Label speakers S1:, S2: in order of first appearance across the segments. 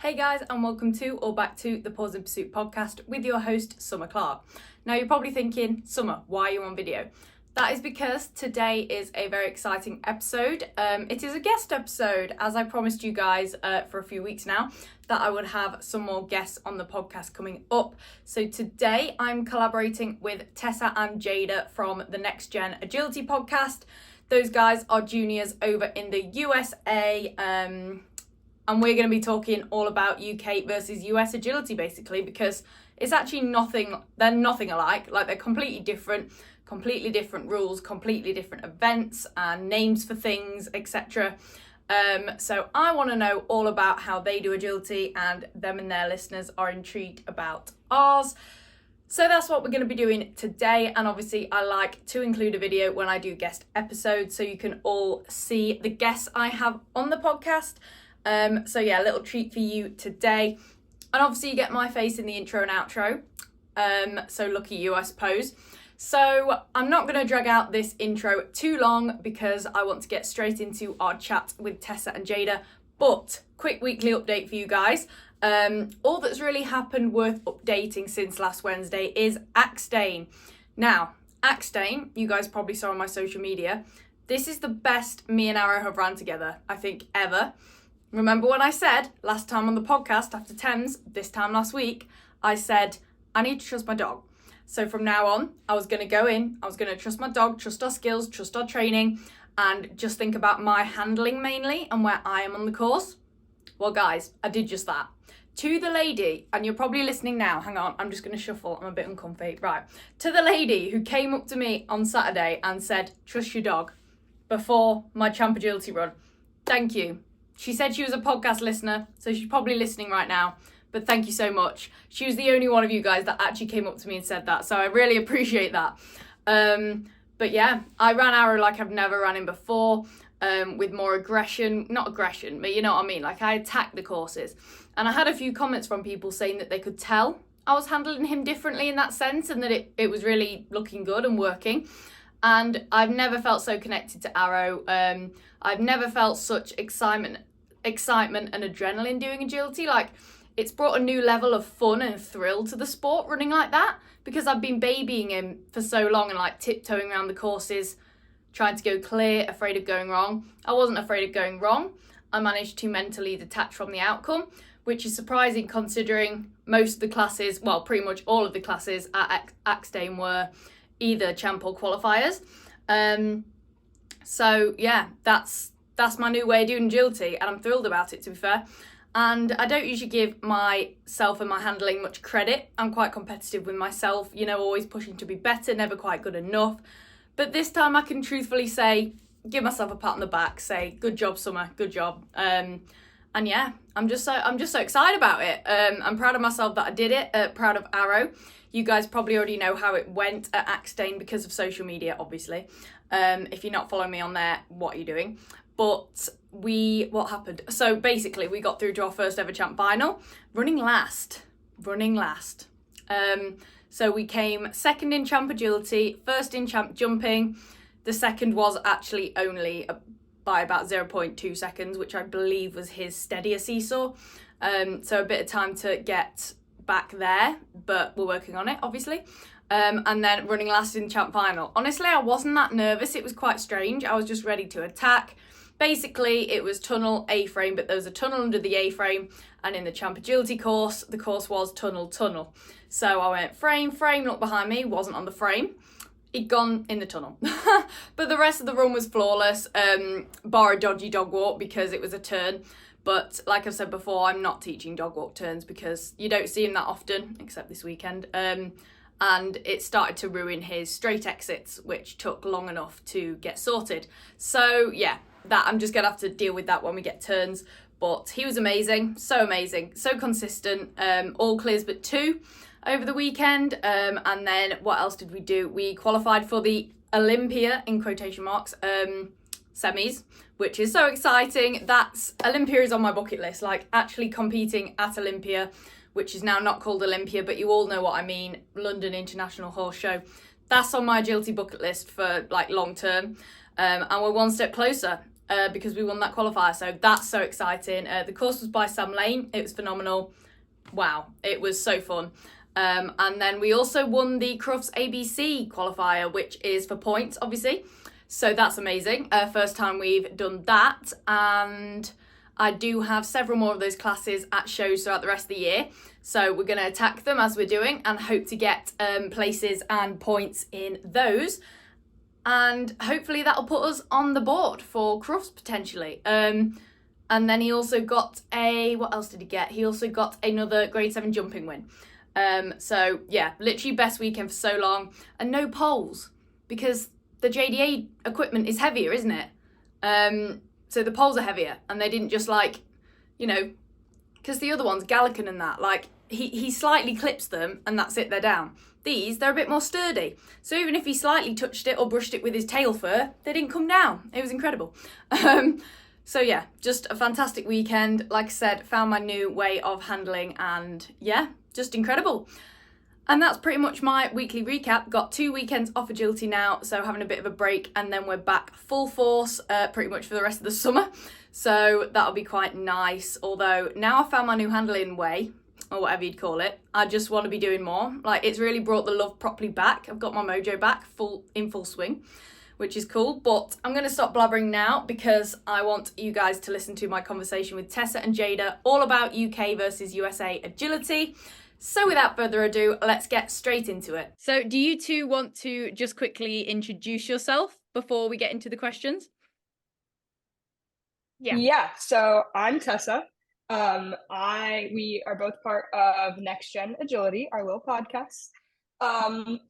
S1: Hey guys, and welcome to or back to the Pause and Pursuit podcast with your host, Summer Clark. Now you're probably thinking, Summer, why are you on video? That is because today is a very exciting episode. It is a guest episode, as I promised you guys for a few weeks now, that I would have some more guests on the podcast coming up. So today I'm collaborating with Tessa and Jada from the NextGen Agility podcast. Those guys are juniors over in the USA, and we're going to be talking all about UK versus US agility, basically, because it's actually they're nothing alike. Like, they're completely different rules, completely different events and names for things, etc. So I want to know all about how they do agility, and them and their listeners are intrigued about ours. So that's what we're going to be doing today. And obviously I like to include a video when I do guest episodes so you can all see the guests I have on the podcast. So yeah, a little treat for you today. And obviously you get my face in the intro and outro. So lucky you, I suppose. So I'm not going to drag out this intro too long because I want to get straight into our chat with Tessa and Jada. But quick weekly update for you guys. All that's really happened worth updating since last Wednesday is Axtane. Now, Axtane, you guys probably saw on my social media. This is the best me and Arrow have ran together, I think, ever. Remember when I said last time on the podcast after Thames, this time last week, I said, I need to trust my dog. So from now on, I was going to go in, I was going to trust my dog, trust our skills, trust our training, and just think about my handling mainly and where I am on the course. Well, guys, I did just that. To the lady, and you're probably listening now, hang on, I'm just going to shuffle, I'm a bit uncomfy. Right. To the lady who came up to me on Saturday and said, trust your dog, before my Champ Agility run. Thank you. She said she was a podcast listener, so she's probably listening right now. But thank you so much. She was the only one of you guys that actually came up to me and said that. So I really appreciate that. But yeah, I ran Arrow like I've never ran him before, with more aggression. Not aggression, but you know what I mean. Like, I attacked the courses. And I had a few comments from people saying that they could tell I was handling him differently in that sense, and that it was really looking good and working. And I've never felt so connected to Arrow. I've never felt such excitement and adrenaline doing agility. Like, it's brought a new level of fun and thrill to the sport running like that, because I've been babying him for so long and like tiptoeing around the courses, trying to go clear, afraid of going wrong. I wasn't afraid of going wrong. I managed to mentally detach from the outcome, which is surprising considering most of the classes, well, pretty much all of the classes at Axtane were either champ or qualifiers. So yeah, that's my new way of doing agility, and I'm thrilled about it, to be fair. And I don't usually give myself and my handling much credit. I'm quite competitive with myself, you know, always pushing to be better, never quite good enough. But this time I can truthfully say, give myself a pat on the back, say, good job, Summer, good job. And yeah, I'm just so excited about it. I'm proud of myself that I did it, proud of Arrow. You guys probably already know how it went at Axtane because of social media, obviously. If you're not following me on there, what are you doing? But what happened? So basically, we got through to our first ever champ final, running last. So we came second in champ agility, first in champ jumping. The second was actually only by about 0.2 seconds, which I believe was his steadier seesaw. So a bit of time to get back there, but we're working on it, obviously. And then running last in champ final. Honestly, I wasn't that nervous. It was quite strange. I was just ready to attack. Basically, it was tunnel, A-frame, but there was a tunnel under the A-frame, and in the Champ Agility course, the course was tunnel, tunnel. So I went frame, looked behind me, wasn't on the frame. He'd gone in the tunnel. But the rest of the run was flawless, bar a dodgy dog walk because it was a turn. But like I've said before, I'm not teaching dog walk turns because you don't see him that often, except this weekend. And it started to ruin his straight exits, which took long enough to get sorted. So yeah, that I'm just gonna have to deal with that when we get turns. But he was amazing, so consistent. All clears but 2 over the weekend. And then what else did we do? We qualified for the Olympia, in quotation marks, semis, which is so exciting. Olympia is on my bucket list, like actually competing at Olympia, which is now not called Olympia, but you all know what I mean, London International Horse Show. That's on my agility bucket list for like long term. And we're one step closer. because we won that qualifier. So that's so exciting. The course was by Sam Lane. It was phenomenal. Wow, it was so fun. And then we also won the Crufts ABC qualifier, which is for points, obviously. So that's amazing. First time we've done that. And I do have several more of those classes at shows throughout the rest of the year. So we're going to attack them as we're doing and hope to get places and points in those. And hopefully that'll put us on the board for Crufts potentially. And then he also got what else did he get? He also got another grade 7 jumping win. So yeah, literally best weekend for so long. And no poles, because the JDA equipment is heavier, isn't it? So the poles are heavier, and they didn't just because the other ones, Gallican and that, he slightly clips them and that's it, they're down. These, they're a bit more sturdy. So even if he slightly touched it or brushed it with his tail fur, they didn't come down. It was incredible. So yeah, just a fantastic weekend. Like I said, found my new way of handling and yeah, just incredible. And that's pretty much my weekly recap. Got 2 weekends off agility now, so having a bit of a break, and then we're back full force pretty much for the rest of the summer. So that'll be quite nice. Although now I found my new handling way, or whatever you'd call it, I just want to be doing more. It's really brought the love properly back. I've got my mojo back in full swing, which is cool. But I'm going to stop blabbering now because I want you guys to listen to my conversation with Tessa and Jada all about UK versus USA agility. So without further ado, let's get straight into it. So do you two want to just quickly introduce yourself before we get into the questions?
S2: Yeah, so I'm Tessa. We are both part of NextGen Agility, our little podcast.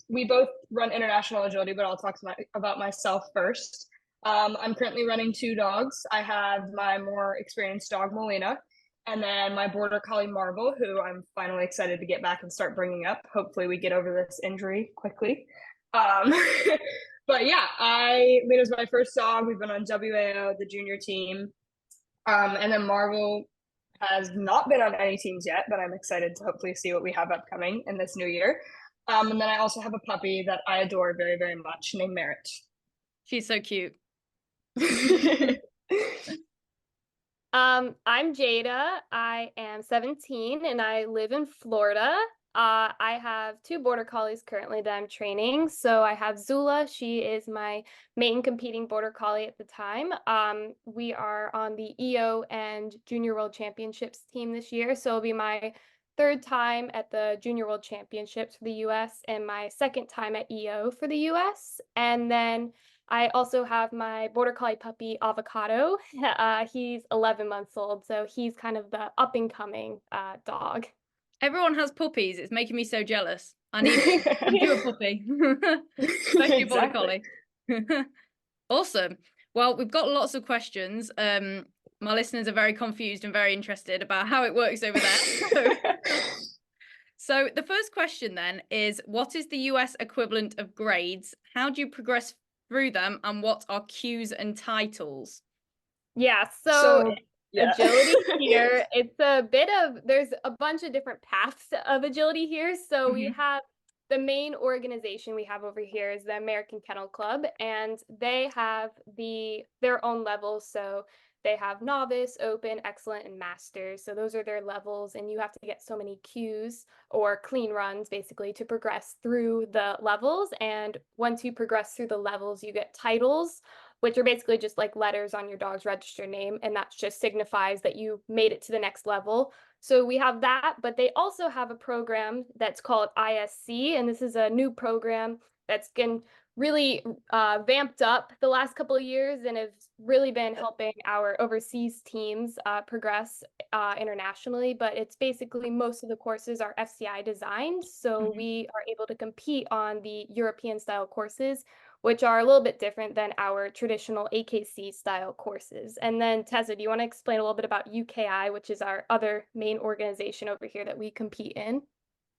S2: We both run international agility, but I'll talk about myself first. I'm currently running 2 dogs. I have my more experienced dog, Molina, and then my border collie, Marvel, who I'm finally excited to get back and start bringing up. Hopefully we get over this injury quickly. But yeah, Lita's my first dog. We've been on WAO, the junior team. And then Marvel has not been on any teams yet, but I'm excited to hopefully see what we have upcoming in this new year. And then I also have a puppy that I adore very, very much named Merritt.
S1: She's so cute.
S3: I'm Jada. I am 17 and I live in Florida. I have 2 border collies currently that I'm training. So I have Zula. She is my main competing border collie at the time. We are on the EO and Junior World Championships team this year. So it'll be my 3rd time at the Junior World Championships for the US and my 2nd time at EO for the US. And then I also have my border collie puppy, Avocado. He's 11 months old, so he's kind of the up-and-coming dog.
S1: Everyone has puppies. It's making me so jealous. I need a puppy. Especially a border collie. Awesome. Well, we've got lots of questions. My listeners are very confused and very interested about how it works over there. So the first question then is, what is the US equivalent of grades? How do you progress through them, and what are cues and titles?
S3: Yeah, so agility here, there's a bunch of different paths of agility here. So we have the main organization we have over here is the American Kennel Club, and they have their own levels. So they have novice, open, excellent, and master. So those are their levels, and you have to get so many cues or clean runs basically to progress through the levels. And once you progress through the levels, you get titles, which are basically just like letters on your dog's registered name, and that just signifies that you made it to the next level. So we have that, but they also have a program that's called ISC, and this is a new program that's been really vamped up the last couple of years and have really been helping our overseas teams progress internationally. But it's basically most of the courses are FCI designed, so we are able to compete on the European style courses, which are a little bit different than our traditional AKC style courses. And then Tessa, do you want to explain a little bit about UKI, which is our other main organization over here that we compete in?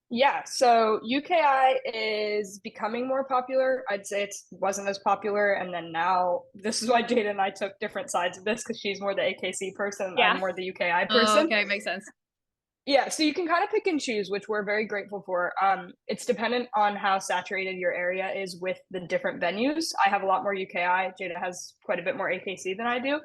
S2: Yeah, so UKI is becoming more popular. I'd say it wasn't as popular, and then now this is why Jada and I took different sides of this, because she's more the AKC person and I'm more the UKI person.
S1: Oh, okay, makes sense.
S2: Yeah, so you can kind of pick and choose, which we're very grateful for. It's dependent on how saturated your area is with the different venues. I have a lot more UKI. Jada has quite a bit more AKC than I do.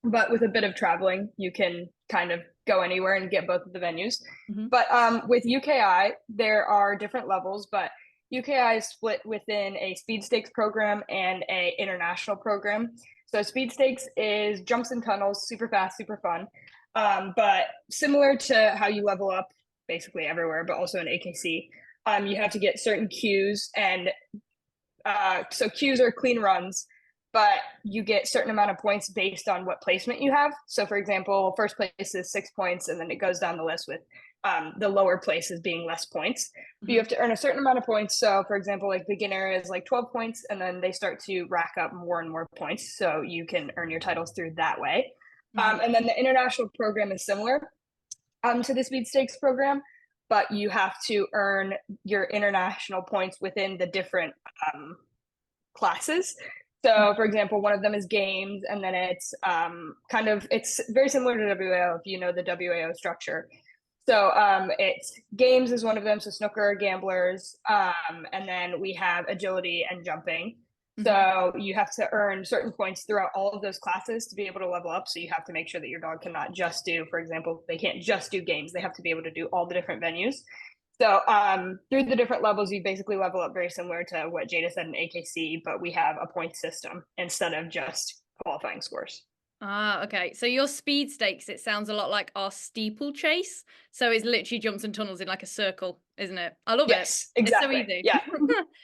S2: But with a bit of traveling, you can kind of go anywhere and get both of the venues.
S1: Mm-hmm.
S2: But with UKI, there are different levels, but UKI is split within a speed stakes program and a international program. So speed stakes is jumps and tunnels, super fast, super fun. But similar to how you level up basically everywhere, but also in AKC, you have to get certain cues, and so cues are clean runs, but you get certain amount of points based on what placement you have. So for example, first place is 6 points, and then it goes down the list with the lower places being less points.
S1: Mm-hmm.
S2: You have to earn a certain amount of points. So for example, like beginner is like 12 points, and then they start to rack up more and more points. So you can earn your titles through that way.
S1: Mm-hmm.
S2: And then the international program is similar to the speed stakes program, but you have to earn your international points within the different classes. So for example, one of them is games, and then it's it's very similar to WAO if you know the WAO structure. So it's games is one of them, so snooker, gamblers, and then we have agility and jumping. So you have to earn certain points throughout all of those classes to be able to level up. So you have to make sure that your dog cannot just do, for example, they can't just do games. They have to be able to do all the different venues. So through the different levels, you basically level up very similar to what Jada said in AKC, but we have a point system instead of just qualifying scores.
S1: Ah, okay. So your speed stakes, it sounds a lot like our steeplechase. So it's literally jumps and tunnels in like a circle, isn't it? I love it.
S2: Yes, exactly.
S1: It's so easy.
S2: Yeah,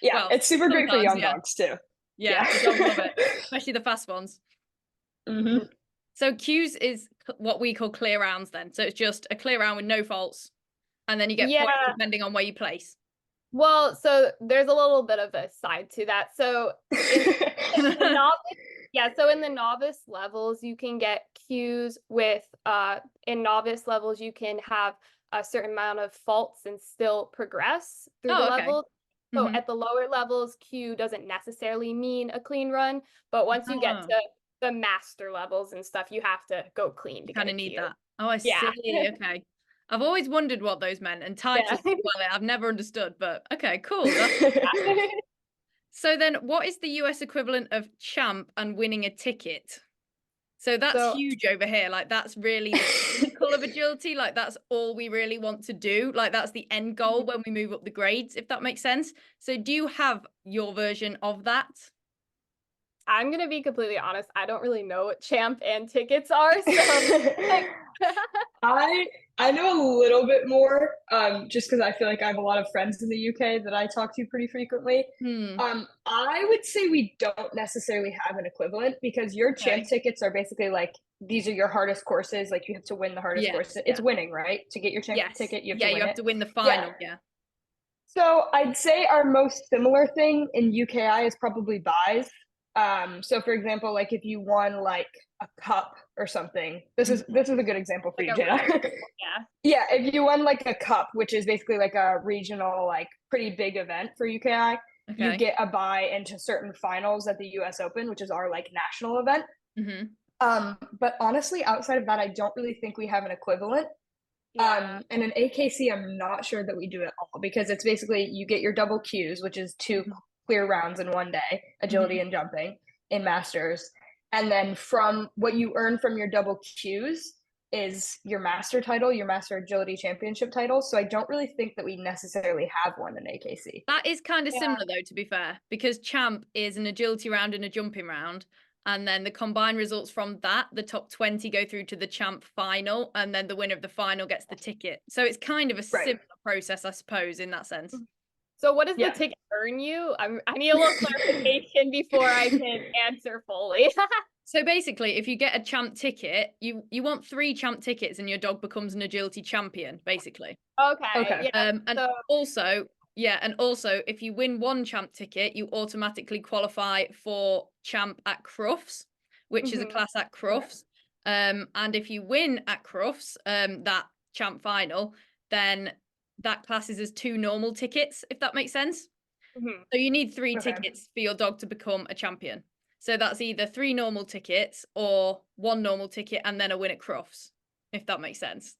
S2: yeah.
S1: Well,
S2: it's super great for young
S1: yeah.
S2: dogs too.
S1: Yeah, the dogs love it, especially the fast ones.
S2: Mm-hmm.
S1: So cues is what we call clear rounds then. So it's just a clear round with no faults, and then you get points depending on where you place.
S3: Well, so there's a little bit of a side to that. So in the novice levels, you can get cues with in novice levels, you can have a certain amount of faults and still progress through the level. So at the lower levels, Q doesn't necessarily mean a clean run, but once you get to the master levels and stuff, you have to go clean to
S1: kind of need
S3: Q.
S1: that. Oh, I see. Okay. I've always wondered what those meant, and titles, well, I've never understood, but okay, cool. So then what is the US equivalent of champ and winning a ticket? So that's huge over here. Like that's really the pinnacle of agility. Like that's all we really want to do. Like that's the end goal when we move up the grades, if that makes sense. So do you have your version of that?
S3: I'm going to be completely honest. I don't really know what champ and tickets are. So
S2: I know a little bit more, just because I feel like I have a lot of friends in the UK that I talk to pretty frequently. I would say we don't necessarily have an equivalent, because your champ tickets are basically like, these are your hardest courses. Like you have to win the hardest course. It's winning, right? To get your champ ticket, you have to win
S1: you have to win the final.
S2: So I'd say our most similar thing in UKI is probably buys. So for example, like if you won like a cup or something, this is a good example for
S3: like
S2: you, Jada. Yeah, if you won like a cup, which is basically like a regional, like pretty big event for UKI, you get a buy into certain finals at the US Open, which is our like national event. But honestly, outside of that, I don't really think we have an equivalent. And in AKC, I'm not sure that we do it all, because it's basically you get your double Qs, which is 2 clear rounds in one day, agility and jumping in masters. And then from what you earn from your double Qs is your master title, your master agility championship title. So I don't really think that we necessarily have one in AKC.
S1: That is kind of similar though, to be fair, because champ is an agility round and a jumping round. And then the combined results from that, the top 20 go through to the champ final, and then the winner of the final gets the ticket. So it's kind of a similar process, I suppose, in that sense.
S3: So what does the ticket earn you? I need a little clarification before I can answer fully.
S1: So basically, if you get a champ ticket, you want 3 champ tickets and your dog becomes an agility champion, basically.
S3: Okay. Yeah,
S1: and also, if you win 1 champ ticket, you automatically qualify for champ at Crufts, which is a class at Crufts. And if you win at Crufts, that champ final, then that classes as 2 normal tickets, if that makes sense. So you need 3 tickets for your dog to become a champion. So that's either 3 normal tickets or 1 normal ticket and then a win at Crufts, if that makes sense.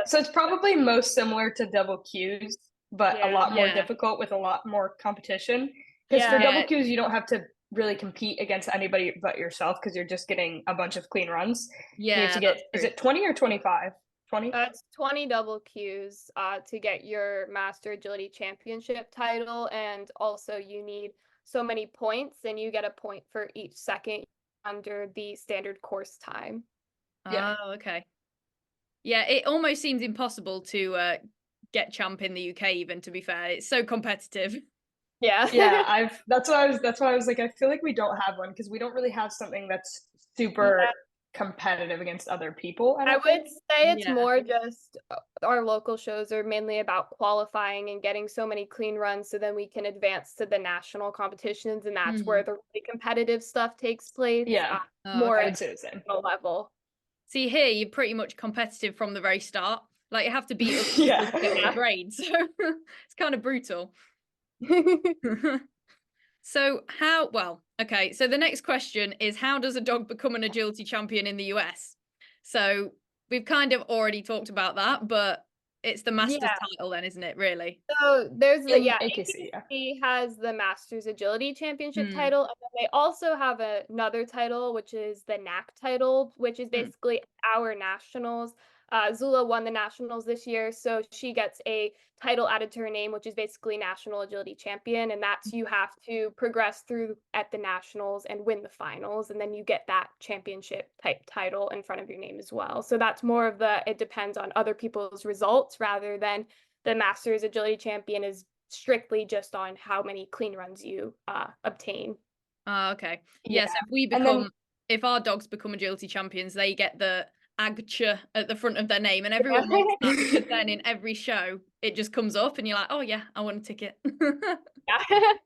S2: So it's probably most similar to double Qs, but a lot more difficult with a lot more competition. Because for double Qs, you don't have to really compete against anybody but yourself because you're just getting a bunch of clean runs.
S1: Yeah,
S2: you have to get, is it 20 or 25? 20?
S3: It's 20 double Qs to get your Master Agility Championship title, and also you need so many points, and you get a point for each second under the standard course time.
S1: Oh, okay. Yeah, it almost seems impossible to get champ in the UK, even, to be fair. It's so competitive.
S3: Yeah.
S2: That's why I was like, I feel like we don't have one because we don't really have something that's super competitive against other people.
S3: I would say it's more just our local shows are mainly about qualifying and getting so many clean runs so then we can advance to the national competitions, and that's where the really competitive stuff takes place. More
S2: I would say the same
S3: level.
S1: See, here you're pretty much competitive from the very start. Like, you have to beat up to get a grade, so it's kind of brutal. So so the next question is, how does a dog become an agility champion in the US? So we've kind of already talked about that, but it's the Masters title then, isn't it, really?
S3: So there's the
S2: AKC
S3: has the Masters Agility Championship title, and then they also have another title, which is the NAC title, which is basically our nationals. Zula won the nationals this year, so she gets a title added to her name, which is basically National Agility Champion, and that's you have to progress through at the nationals and win the finals, and then you get that championship type title in front of your name as well. So that's more of it depends on other people's results rather than the Masters Agility Champion is strictly just on how many clean runs you obtain.
S1: Okay. So if we become, if our dogs become agility champions, they get the AGCHA at the front of their name, and everyone wants that because then in every show it just comes up and you're like, oh yeah, I want a ticket.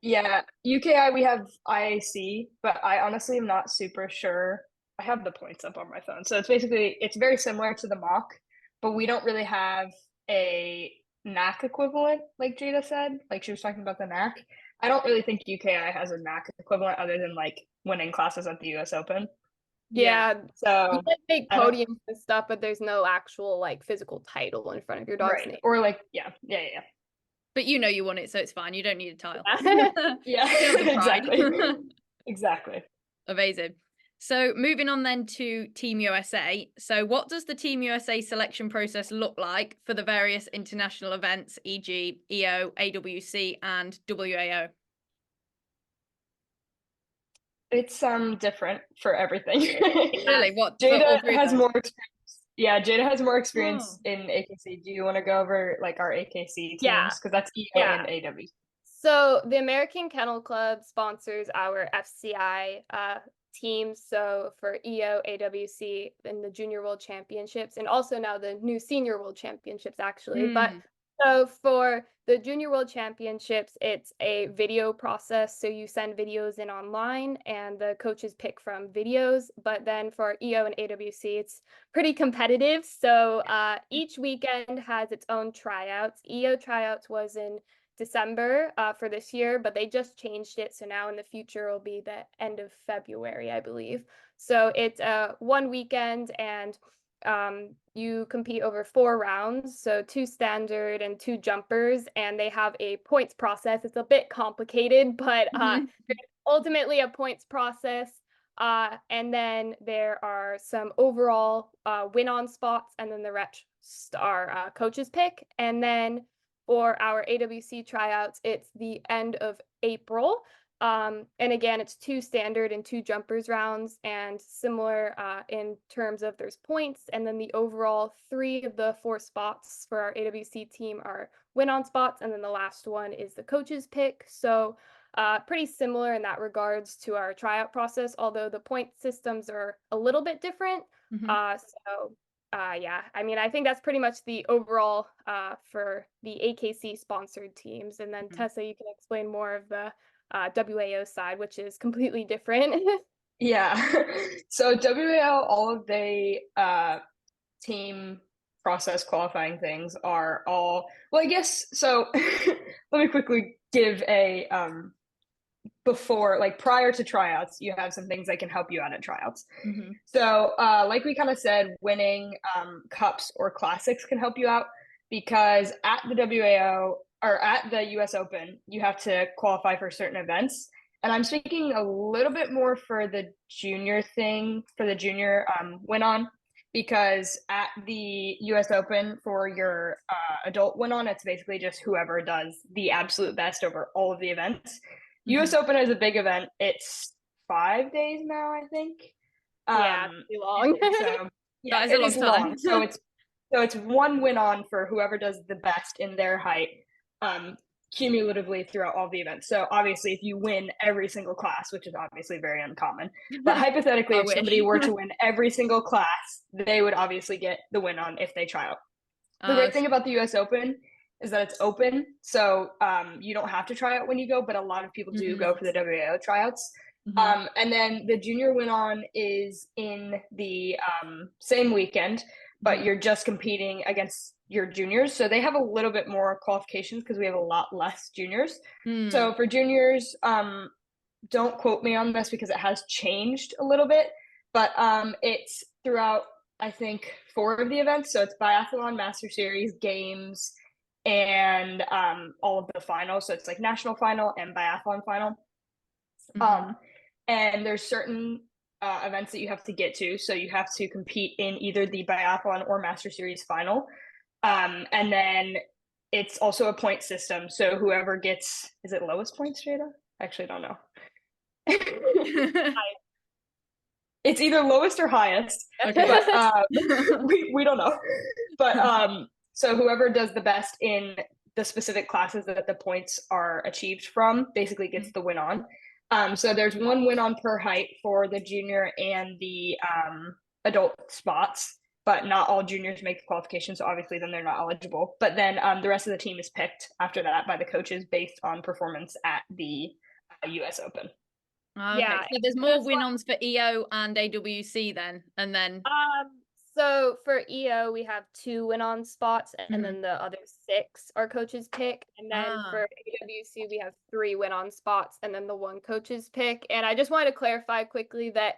S2: UKI we have IAC, but I honestly am not super sure. I have the points up on my phone, so it's very similar to the mock, but we don't really have a NAC equivalent like Jada said. Like she was talking about the NAC. I don't really think UKI has a NAC equivalent other than like winning classes at the US Open.
S3: So you can make podiums and stuff, but there's no actual like physical title in front of your dog's name.
S2: Or like
S1: But you know you won it, so it's fine. You don't need a title.
S2: Exactly.
S1: Amazing. So moving on then to Team USA. So what does the Team USA selection process look like for the various international events, e.g. EO, AWC, and WAO?
S2: It's different for everything.
S1: Really? What?
S2: Jada has more experience. Yeah, Jada has more experience in AKC. Do you want to go over like our AKC teams? Because that's EO and AWC.
S3: So the American Kennel Club sponsors our FCI teams. So for EO, AWC, and the Junior World Championships, and also now the new Senior World Championships, actually. But so for the Junior World Championships, it's a video process. So you send videos in online and the coaches pick from videos. But then for EO and AWC, it's pretty competitive. So each weekend has its own tryouts. EO tryouts was in December for this year, but they just changed it. So now in the future, it'll be the end of February, I believe. So it's one weekend, and you compete over 4 rounds, so 2 standard and 2 jumpers, and they have a points process. It's a bit complicated, but ultimately a points process. And then there are some overall win-on spots, and then the rest are coaches pick. And then for our AWC tryouts, it's the end of April. And again, it's 2 standard and 2 jumpers rounds, and similar in terms of there's points, and then the overall 3 of the 4 spots for our AWC team are win-on spots, and then the last one is the coach's pick. So pretty similar in that regards to our tryout process, although the point systems are a little bit different. I mean, I think that's pretty much the overall for the AKC sponsored teams. And then Tessa, you can explain more of the WAO side, which is completely different.
S2: So WAO, all of the team process qualifying things are all, well, I guess, so let me quickly give a before, like prior to tryouts, you have some things that can help you out at tryouts.
S1: Mm-hmm.
S2: So, like we kind of said, winning cups or classics can help you out because at the WAO or at the US Open, you have to qualify for certain events. And I'm speaking a little bit more for the junior thing, for the junior win on, because at the US Open for your adult win on, it's basically just whoever does the absolute best over all of the events. US Open is a big event. It's 5 days now, I think.
S3: Yeah, too long.
S2: So yeah,
S1: That is a long time.
S2: So it's one win on for whoever does the best in their height, cumulatively throughout all the events. So obviously, if you win every single class, which is obviously very uncommon, but hypothetically, if somebody were to win every single class, they would obviously get the win on if they try out. The great thing about the US Open is that it's open, so you don't have to try out when you go, but a lot of people do go for the WAO tryouts. And then the junior win on is in the same weekend, but you're just competing against your juniors. So they have a little bit more qualifications because we have a lot less juniors. So for juniors, don't quote me on this because it has changed a little bit, but it's throughout, I think, 4 of the events. So it's biathlon, master series, games, and all of the finals. So it's like national final and biathlon final. And there's certain events that you have to get to. So you have to compete in either the biathlon or master series final. And then it's also a point system. So whoever gets, is it lowest points, Jada? I actually don't know. It's either lowest or highest.
S1: Okay.
S2: But we don't know. But so whoever does the best in the specific classes that the points are achieved from basically gets the win on. So there's one win on per height for the junior and the adult spots, but not all juniors make the qualification. So obviously then they're not eligible. But then the rest of the team is picked after that by the coaches based on performance at the US Open.
S1: Okay.
S3: Yeah,
S1: So there's more win-ons for EO and AWC then, and then
S3: so for EO we have 2 win-on spots, and then the other 6 are coaches pick, and then for AWC we have 3 win-on spots, and then the 1 coaches pick. And I just wanted to clarify quickly that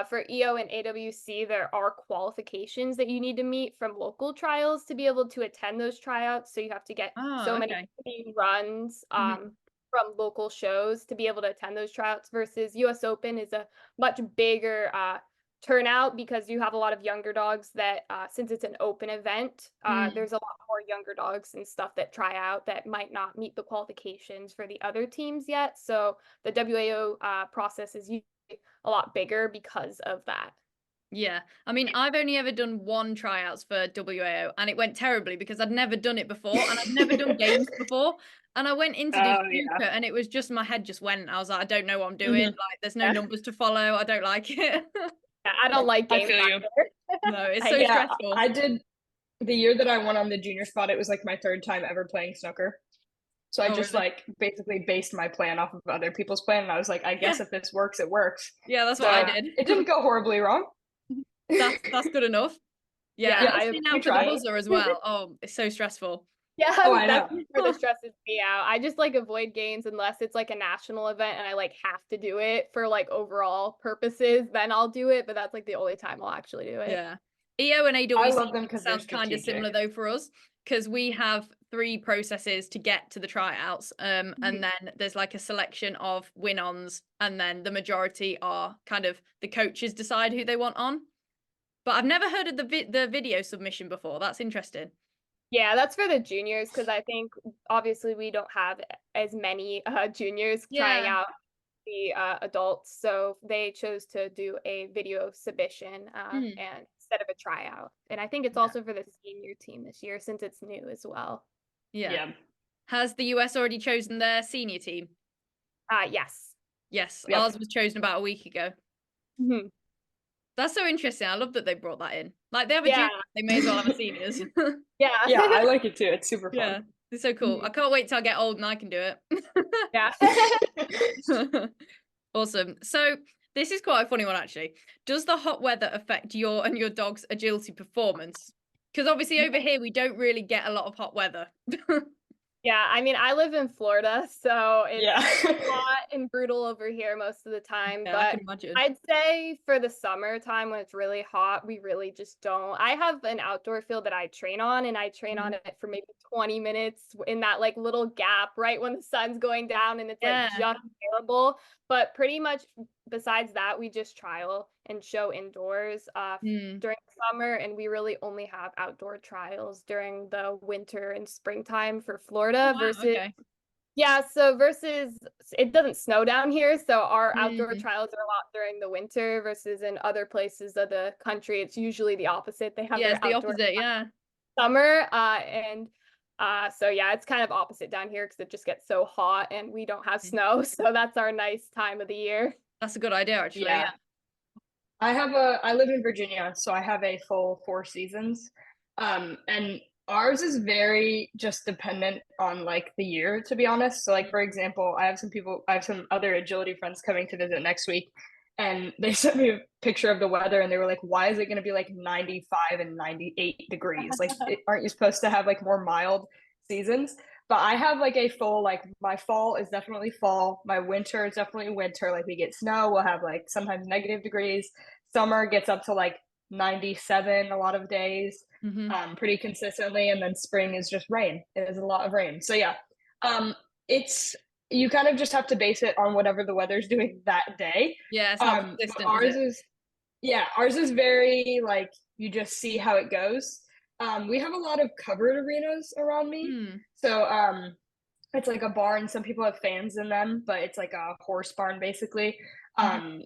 S3: for EO and AWC there are qualifications that you need to meet from local trials to be able to attend those tryouts. So you have to get many runs from local shows to be able to attend those tryouts, versus US Open is a much bigger turnout because you have a lot of younger dogs that since it's an open event, there's a lot more younger dogs and stuff that try out that might not meet the qualifications for the other teams yet. So the WAO process is usually a lot bigger because of that.
S1: Yeah, I mean, I've only ever done 1 tryouts for WAO, and it went terribly because I'd never done it before, and I'd never done games before. And I went in to do snooker, and it was just, my head just went. I was like, I don't know what I'm doing. Like, there's no numbers to follow. I don't like it.
S3: Yeah, I don't like games.
S2: I feel you.
S1: No, it's so stressful.
S2: I did the year that I won on the junior spot. It was like my 3rd time ever playing snooker. So I just like basically based my plan off of other people's plan, and I was like, I guess if this works, it works.
S1: Yeah, that's what I did.
S2: It didn't go horribly wrong.
S1: That's good enough. Yeah, I've been out for the buzzer as well. Oh, it's so stressful.
S3: Yeah, that's where the stresses me out. I just like avoid games unless it's like a national event and I like have to do it for like overall purposes. Then I'll do it, but that's like the only time I'll actually do it.
S1: Yeah, EO and AWC sounds kind of similar though for us, because we have 3 processes to get to the tryouts, and then there's like a selection of win-ons, and then the majority are kind of the coaches decide who they want on. But I've never heard of the video submission before. That's interesting.
S3: Yeah, that's for the juniors, because I think obviously we don't have as many juniors trying out the adults, so they chose to do a video submission and instead of a tryout. And I think it's also for the senior team this year since it's new as well.
S1: Yeah. Has the US already chosen their senior team?
S3: Yes.
S1: Yes, ours was chosen about a week ago. That's so interesting. I love that they brought that in. Like, they have a junior, they may as well have a seniors.
S2: Yeah, I like it too. It's super fun.
S1: Yeah, it's so cool. I can't wait till I get old and I can do it.
S3: Yeah.
S1: Awesome. So this is quite a funny one, actually. Does the hot weather affect your and your dog's agility performance? Because obviously over here we don't really get a lot of hot weather.
S3: Yeah, I mean, I live in Florida, so it's
S2: Yeah.
S3: hot and brutal over here most of the time.
S1: Yeah, I
S3: But
S1: can imagine.
S3: I'd say for the summertime when it's really hot, we really just don't. I have an outdoor field that I train on, and I train on it for maybe 20 minutes in that like little gap right when the sun's going down, and it's like
S1: Yeah.
S3: just bearable. But pretty much besides that, we just trial and show indoors during summer, and we really only have outdoor trials during the winter and springtime for
S1: Oh,
S3: Florida
S1: wow,
S3: versus
S1: okay.
S3: yeah, so versus it doesn't snow down here, so our outdoor
S1: Mm.
S3: trials are a lot during the winter versus in other places of the country it's usually the opposite. They have
S1: Yeah,
S3: their
S1: it's the
S3: outdoor
S1: opposite, yeah.
S3: summer and so yeah, it's kind of opposite down here because it just gets so hot and we don't have snow, so that's our nice time of the year.
S1: That's a good idea, actually,
S2: Yeah. I live in Virginia, so I have a full 4 seasons. And ours is very just dependent on like the year, to be honest. So like for example, I have some other agility friends coming to visit next week, and they sent me a picture of the weather and they were like, why is it gonna be like 95 and 98 degrees? Like aren't you supposed to have like more mild seasons? But I have like a full, like my fall is definitely fall. My winter is definitely winter. Like we get snow, we'll have like sometimes negative degrees. Summer gets up to like 97 a lot of days, pretty consistently. And then spring is just rain. It is a lot of rain. So yeah, it's, you kind of just have to base it on whatever the weather's doing that day.
S1: Yeah, it's not
S2: But
S1: consistent, is
S2: ours
S1: it?
S2: is, yeah, ours is very like, you just see how it goes. We have a lot of covered arenas around me. So it's like a barn. Some people have fans in them, but it's like a horse barn basically.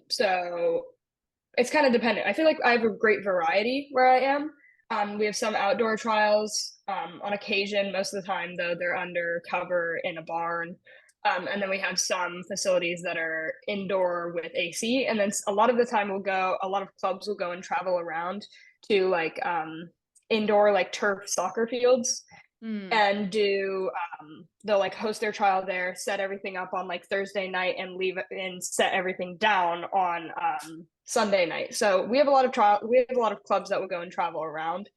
S2: So it's kind of dependent. I feel like I have a great variety where I am. We have some outdoor trials on occasion. Most of the time, though, they're under cover in a barn. And then we have some facilities that are indoor with AC. And then a lot of the time, a lot of clubs will go and travel around to like indoor, like turf soccer fields and they'll like host their trial there, set everything up on like Thursday night and leave and set everything down on Sunday night. So we have a lot of clubs that will go and travel around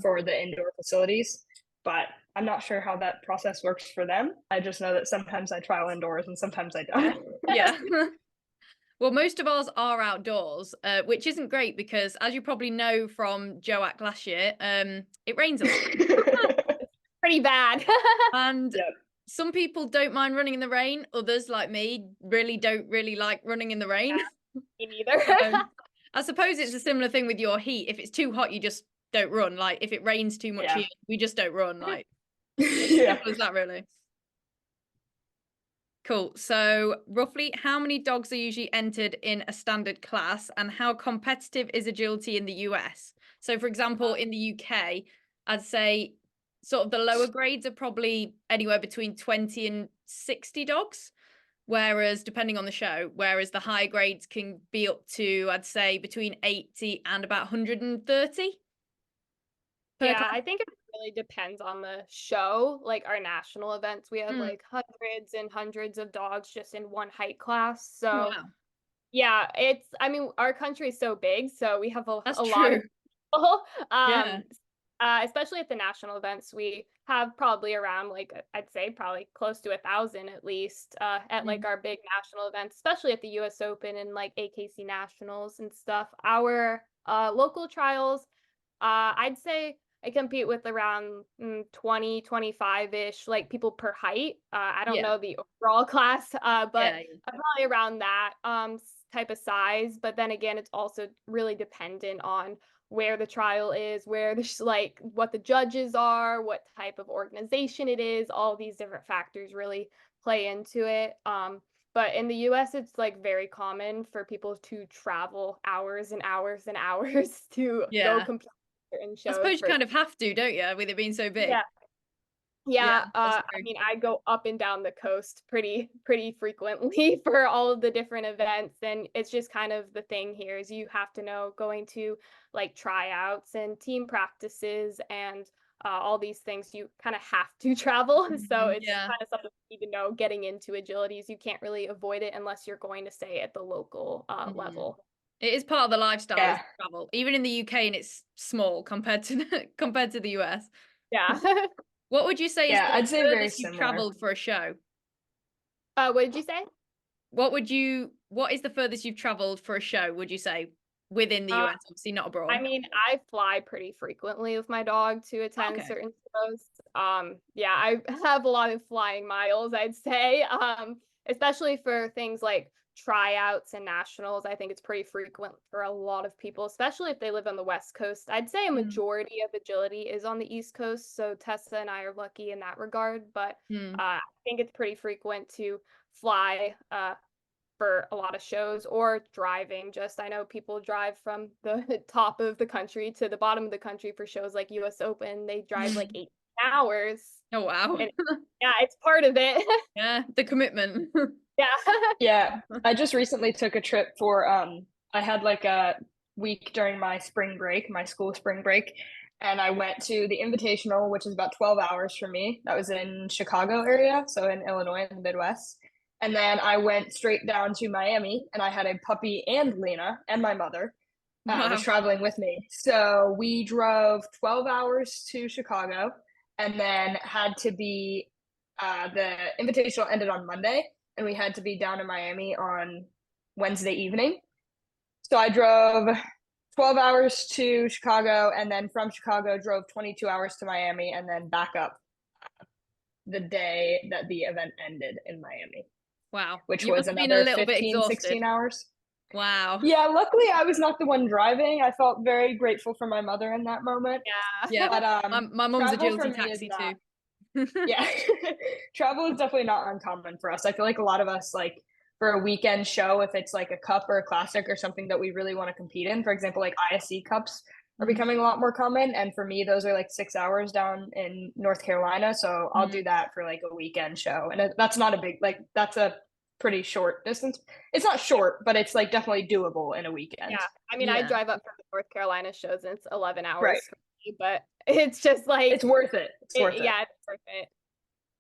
S2: for the indoor facilities, but I'm not sure how that process works for them. I just know that sometimes I trial indoors and sometimes I don't.
S1: Yeah. Well, most of ours are outdoors, which isn't great because, as you probably know from Joac last year, it rains a lot.
S3: Pretty bad.
S1: And some people don't mind running in the rain. Others, like me, don't really like running in the rain.
S3: Yeah, me neither.
S1: I suppose it's a similar thing with your heat. If it's too hot, you just don't run. Like if it rains too much here, we just don't run. Like simple as that, really. Cool. So roughly how many dogs are usually entered in a standard class and how competitive is agility in the US? So for example, in the UK, I'd say sort of the lower grades are probably anywhere between 20 and 60 dogs, whereas depending on the show, whereas the high grades can be up to, I'd say, between 80 and about 130.
S3: Yeah, I think it really depends on the show. Like our national events, we have like hundreds and hundreds of dogs just in one height class. So yeah, I mean, our country is so big, so we have a lot of people. Especially at the national events, we have probably around like I'd say probably close to 1,000 at least at like our big national events, especially at the US Open and like AKC Nationals and stuff. Our local trials, I'd say I compete with around 20, 25-ish, like people per height. I don't know the overall class, but I'm probably around that type of size. But then again, it's also really dependent on where the trial is, where the like what the judges are, what type of organization it is. All these different factors really play into it. But in the US, it's like very common for people to travel hours and hours and hours to go compete in shows.
S1: I suppose you kind of have to, don't you, with it being so big?
S3: I mean, I go up and down the coast pretty frequently for all of the different events, and it's just kind of the thing here is you have to know going to like tryouts and team practices and all these things. You kind of have to travel, so it's kind of something you need to know getting into agilities. You can't really avoid it unless you're going to stay at the local level.
S1: It is part of the lifestyle of travel, even in the UK, and it's small compared to the US.
S3: Yeah.
S1: What would you say is the
S2: I'd say very
S1: furthest you've
S2: similar.
S1: traveled for a show?
S3: What did you say?
S1: What is the furthest you've traveled for a show, would you say, within the US, obviously not abroad?
S3: I mean, I fly pretty frequently with my dog to attend certain shows. Yeah, I have a lot of flying miles, I'd say. Especially for things like tryouts and nationals. I think it's pretty frequent for a lot of people, especially if they live on the West Coast. I'd say a majority of agility is on the East Coast, so Tessa and I are lucky in that regard. But I think it's pretty frequent to fly for a lot of shows, or driving. Just, I know people drive from the top of the country to the bottom of the country for shows like US Open. They drive like 8 hours.
S1: Oh wow.
S3: And, yeah, it's part of it.
S1: Yeah, the commitment.
S2: Yeah, I just recently took a trip for I had like a week during my spring break, my school spring break, and I went to the Invitational, which is about 12 hours for me. That was in Chicago area, so in Illinois in the Midwest. And then I went straight down to Miami, and I had a puppy and Lena and my mother was traveling with me. So we drove 12 hours to Chicago, and then had to be the Invitational ended on Monday, and we had to be down in Miami on Wednesday evening. So I drove 12 hours to Chicago, and then from Chicago drove 22 hours to Miami, and then back up the day that the event ended in Miami.
S1: Wow.
S2: Which
S1: you
S2: was another 15, 16 hours.
S1: Wow.
S2: Yeah, luckily I was not the one driving. I felt very grateful for my mother in that moment.
S1: Yeah. But, my mom's agility taxi too.
S2: Yeah. Travel is definitely not uncommon for us. I feel like a lot of us, like, for a weekend show, if it's like a cup or a classic or something that we really want to compete in, for example, like ISC cups are becoming a lot more common. And for me, those are like 6 hours down in North Carolina. So I'll do that for like a weekend show. And that's not a big, like, that's a pretty short distance. It's not short, but it's like definitely doable in a weekend.
S3: Yeah. I mean, I drive up from the North Carolina shows and it's 11 hours for me, but it's just like,
S2: it's worth it. It's worth it.
S3: Yeah, it's worth it.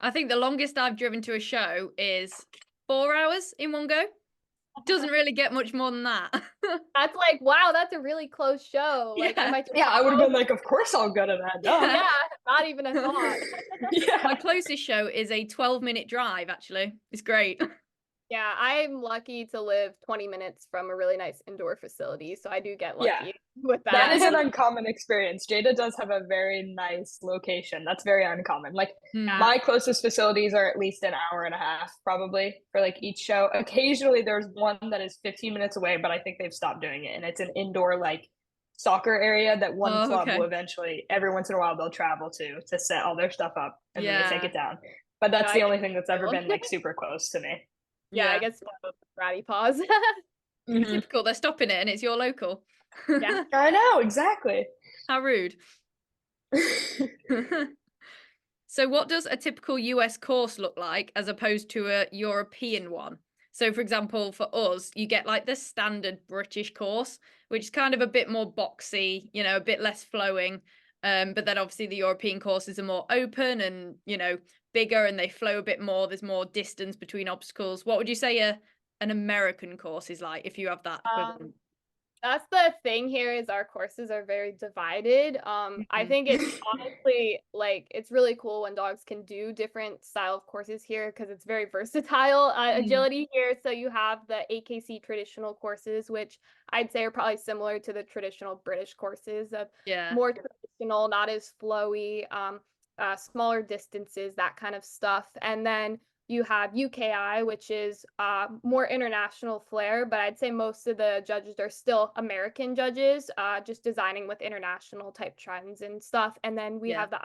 S1: I think the longest I've driven to a show is 4 hours in one go. Doesn't really get much more than that.
S3: That's like, wow, that's a really close show. Like, I might just
S2: I would have been like, of course I'll go to that.
S3: Yeah, not even a thought.
S1: My closest show is a 12-minute drive, actually. It's great.
S3: Yeah, I'm lucky to live 20 minutes from a really nice indoor facility, so I do get lucky with that.
S2: That is an uncommon experience. Jada does have a very nice location. That's very uncommon. Like, my closest facilities are at least an hour and a half, probably, for like each show. Occasionally there's one that is 15 minutes away, but I think they've stopped doing it. And it's an indoor, like, soccer area that one club will eventually, every once in a while, they'll travel to set all their stuff up, and then they take it down. But that's the only thing that's ever been like super close to me.
S3: Yeah, I guess ratty paws.
S1: Typical, they're stopping it and it's your local.
S3: Yeah,
S2: I know, exactly.
S1: How rude. So what does a typical US course look like as opposed to a European one? So for example, for us, you get like the standard British course, which is kind of a bit more boxy, you know, a bit less flowing. But then obviously the European courses are more open and, you know, bigger, and they flow a bit more. There's more distance between obstacles. What would you say an American course is like, if you have that equivalent?
S3: That's the thing here, is our courses are very divided. I think it's honestly, like, it's really cool when dogs can do different style of courses here, because it's very versatile agility here. So you have the AKC traditional courses, which I'd say are probably similar to the traditional British courses, of more traditional, not as flowy, smaller distances, that kind of stuff. And then you have UKI, which is more international flair, but I'd say most of the judges are still American judges, just designing with international type trends and stuff. And then we have the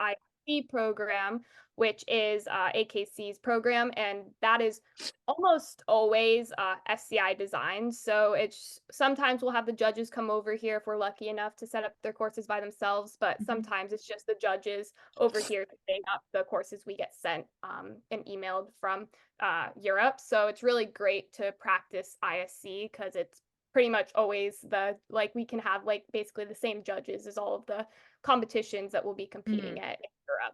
S3: IC program, which is AKC's program, and that is almost always SCI designed. So it's sometimes we'll have the judges come over here if we're lucky enough to set up their courses by themselves, but sometimes it's just the judges over here setting up the courses we get sent and emailed from Europe. So it's really great to practice ISC, because it's pretty much always like we can have like basically the same judges as all of the competitions that we'll be competing at in Europe.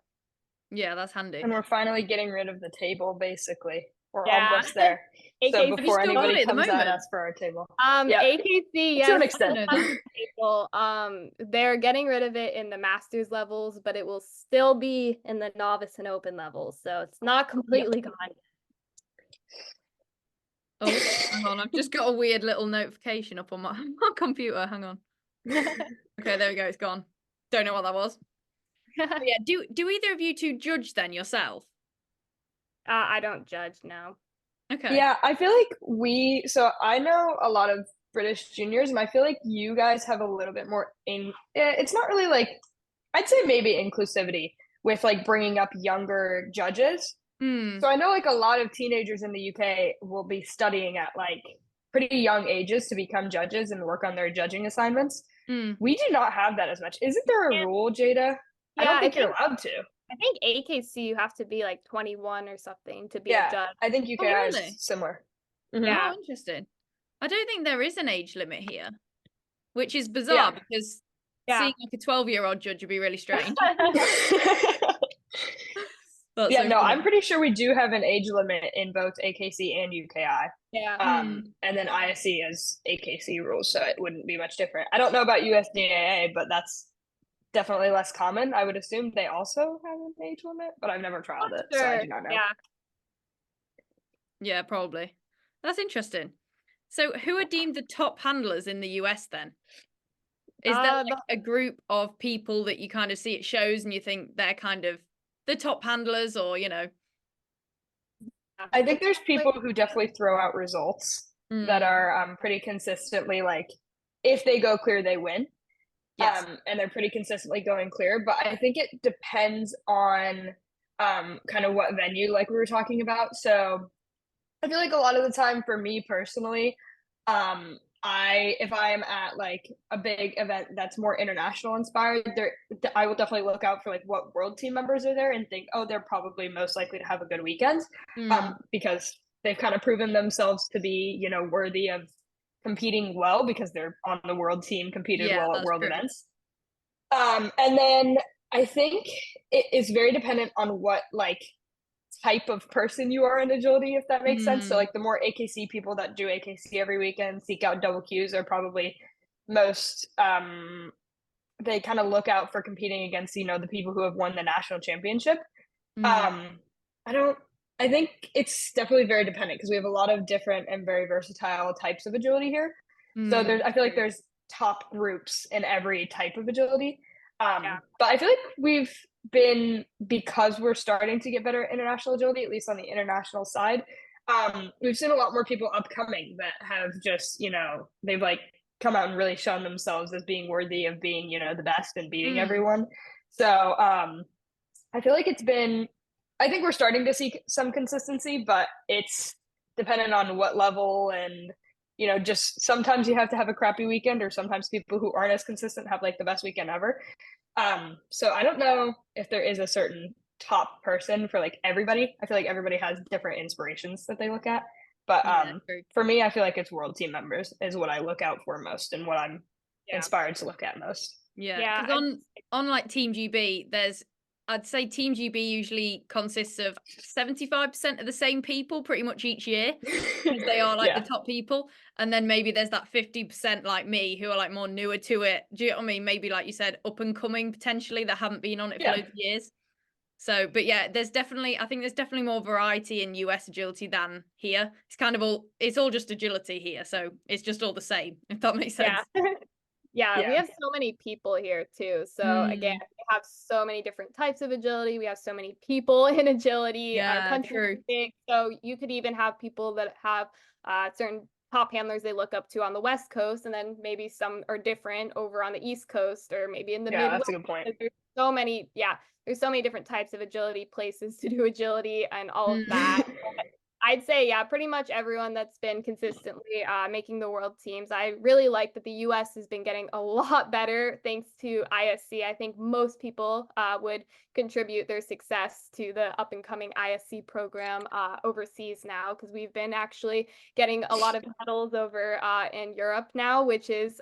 S1: Yeah, that's handy.
S2: And we're finally getting rid of the table, basically. We're
S3: Yeah.
S2: almost there. So
S3: AKC.
S2: before
S1: Have you still got
S2: anybody
S1: it at the
S2: comes at
S1: moment?
S2: us for our table. Yeah.
S3: AKC,
S2: To an
S3: yes,
S2: extent.
S1: I know
S3: people. They're getting rid of it in the masters levels, but it will still be in the novice and open levels. So it's not completely gone.
S1: Oh, hang on. I've just got a weird little notification up on my computer. Hang on. Okay, there we go. It's gone. Don't know what that was. But yeah. Do either of you two judge then yourself?
S3: I don't judge, no.
S1: Okay.
S2: Yeah, I feel like so I know a lot of British juniors, and I feel like you guys have a little bit more it's not really like, I'd say maybe inclusivity with like bringing up younger judges.
S1: Hmm.
S2: So I know like a lot of teenagers in the UK will be studying at like pretty young ages to become judges and work on their judging assignments.
S1: Hmm.
S2: We do not have that as much. Isn't there a rule, Jada? I don't think you're allowed to.
S3: I think AKC you have to be like 21 or something to be a
S2: Yeah,
S3: judge.
S2: I think UKI
S1: really?
S2: is similar.
S3: Yeah.
S1: Oh, interesting. I don't think there is an age limit here, which is bizarre because seeing like a 12-year-old judge would be really strange. That's
S2: Yeah,
S1: so
S2: no,
S1: funny.
S2: I'm pretty sure we do have an age limit in both AKC and UKI.
S3: Yeah.
S2: And then ISC has AKC rules, so it wouldn't be much different. I don't know about USDAA, but that's definitely less common. I would assume they also have an age limit, but I've never trialed it, so I do not know.
S1: Yeah, probably. That's interesting. So who are deemed the top handlers in the US then? Is that like a group of people that you kind of see at shows and you think they're kind of the top handlers, or, you know?
S2: I think there's people who definitely throw out results that are pretty consistently like, if they go clear, they win.
S1: Yes.
S2: And they're pretty consistently going clear. But I think it depends on kind of what venue, like we were talking about. So I feel like a lot of the time for me personally, if I am at like a big event that's more international inspired, I will definitely look out for like what world team members are there and think, oh, they're probably most likely to have a good weekend, because they've kind of proven themselves to be, you know, worthy of competing well because they're on the world team, competed well at world events. And then I think it is very dependent on what like type of person you are in agility, if that makes sense. So like the more AKC people that do AKC every weekend seek out double Qs are probably most they kind of look out for competing against, you know, the people who have won the national championship. I think it's definitely very dependent because we have a lot of different and very versatile types of agility here. So I feel like there's top groups in every type of agility. But I feel like because we're starting to get better at international agility, at least on the international side, we've seen a lot more people upcoming that have just, you know, they've like come out and really shown themselves as being worthy of being, you know, the best and beating everyone. So I feel like I think we're starting to see some consistency, but it's dependent on what level, and, you know, just sometimes you have to have a crappy weekend, or sometimes people who aren't as consistent have like the best weekend ever. So I don't know if there is a certain top person for like everybody. I feel like everybody has different inspirations that they look at. But for me, I feel like it's world team members is what I look out for most and what I'm inspired to look at most.
S1: Yeah, because on like Team GB, I'd say Team GB usually consists of 75% of the same people pretty much each year, because they are like the top people. And then maybe there's that 50% like me who are like more newer to it. Do you know what I mean? Maybe like you said, up and coming potentially, that haven't been on it for loads of years. So, but yeah, I think there's definitely more variety in US agility than here. It's all just agility here. So it's just all the same, if that makes sense.
S3: Yeah, we have so many people here too. So again, we have so many different types of agility. We have so many people in agility. Our country is big. So you could even have people that have certain top handlers they look up to on the West Coast, and then maybe some are different over on the East Coast, or maybe in the Midwest.
S2: That's a good point.
S3: There's so many different types of agility places to do agility and all of that. I'd say, pretty much everyone that's been consistently making the world teams. I really like that the US has been getting a lot better thanks to ISC. I think most people would contribute their success to the up and coming ISC program overseas now, because we've been actually getting a lot of medals over in Europe now, which is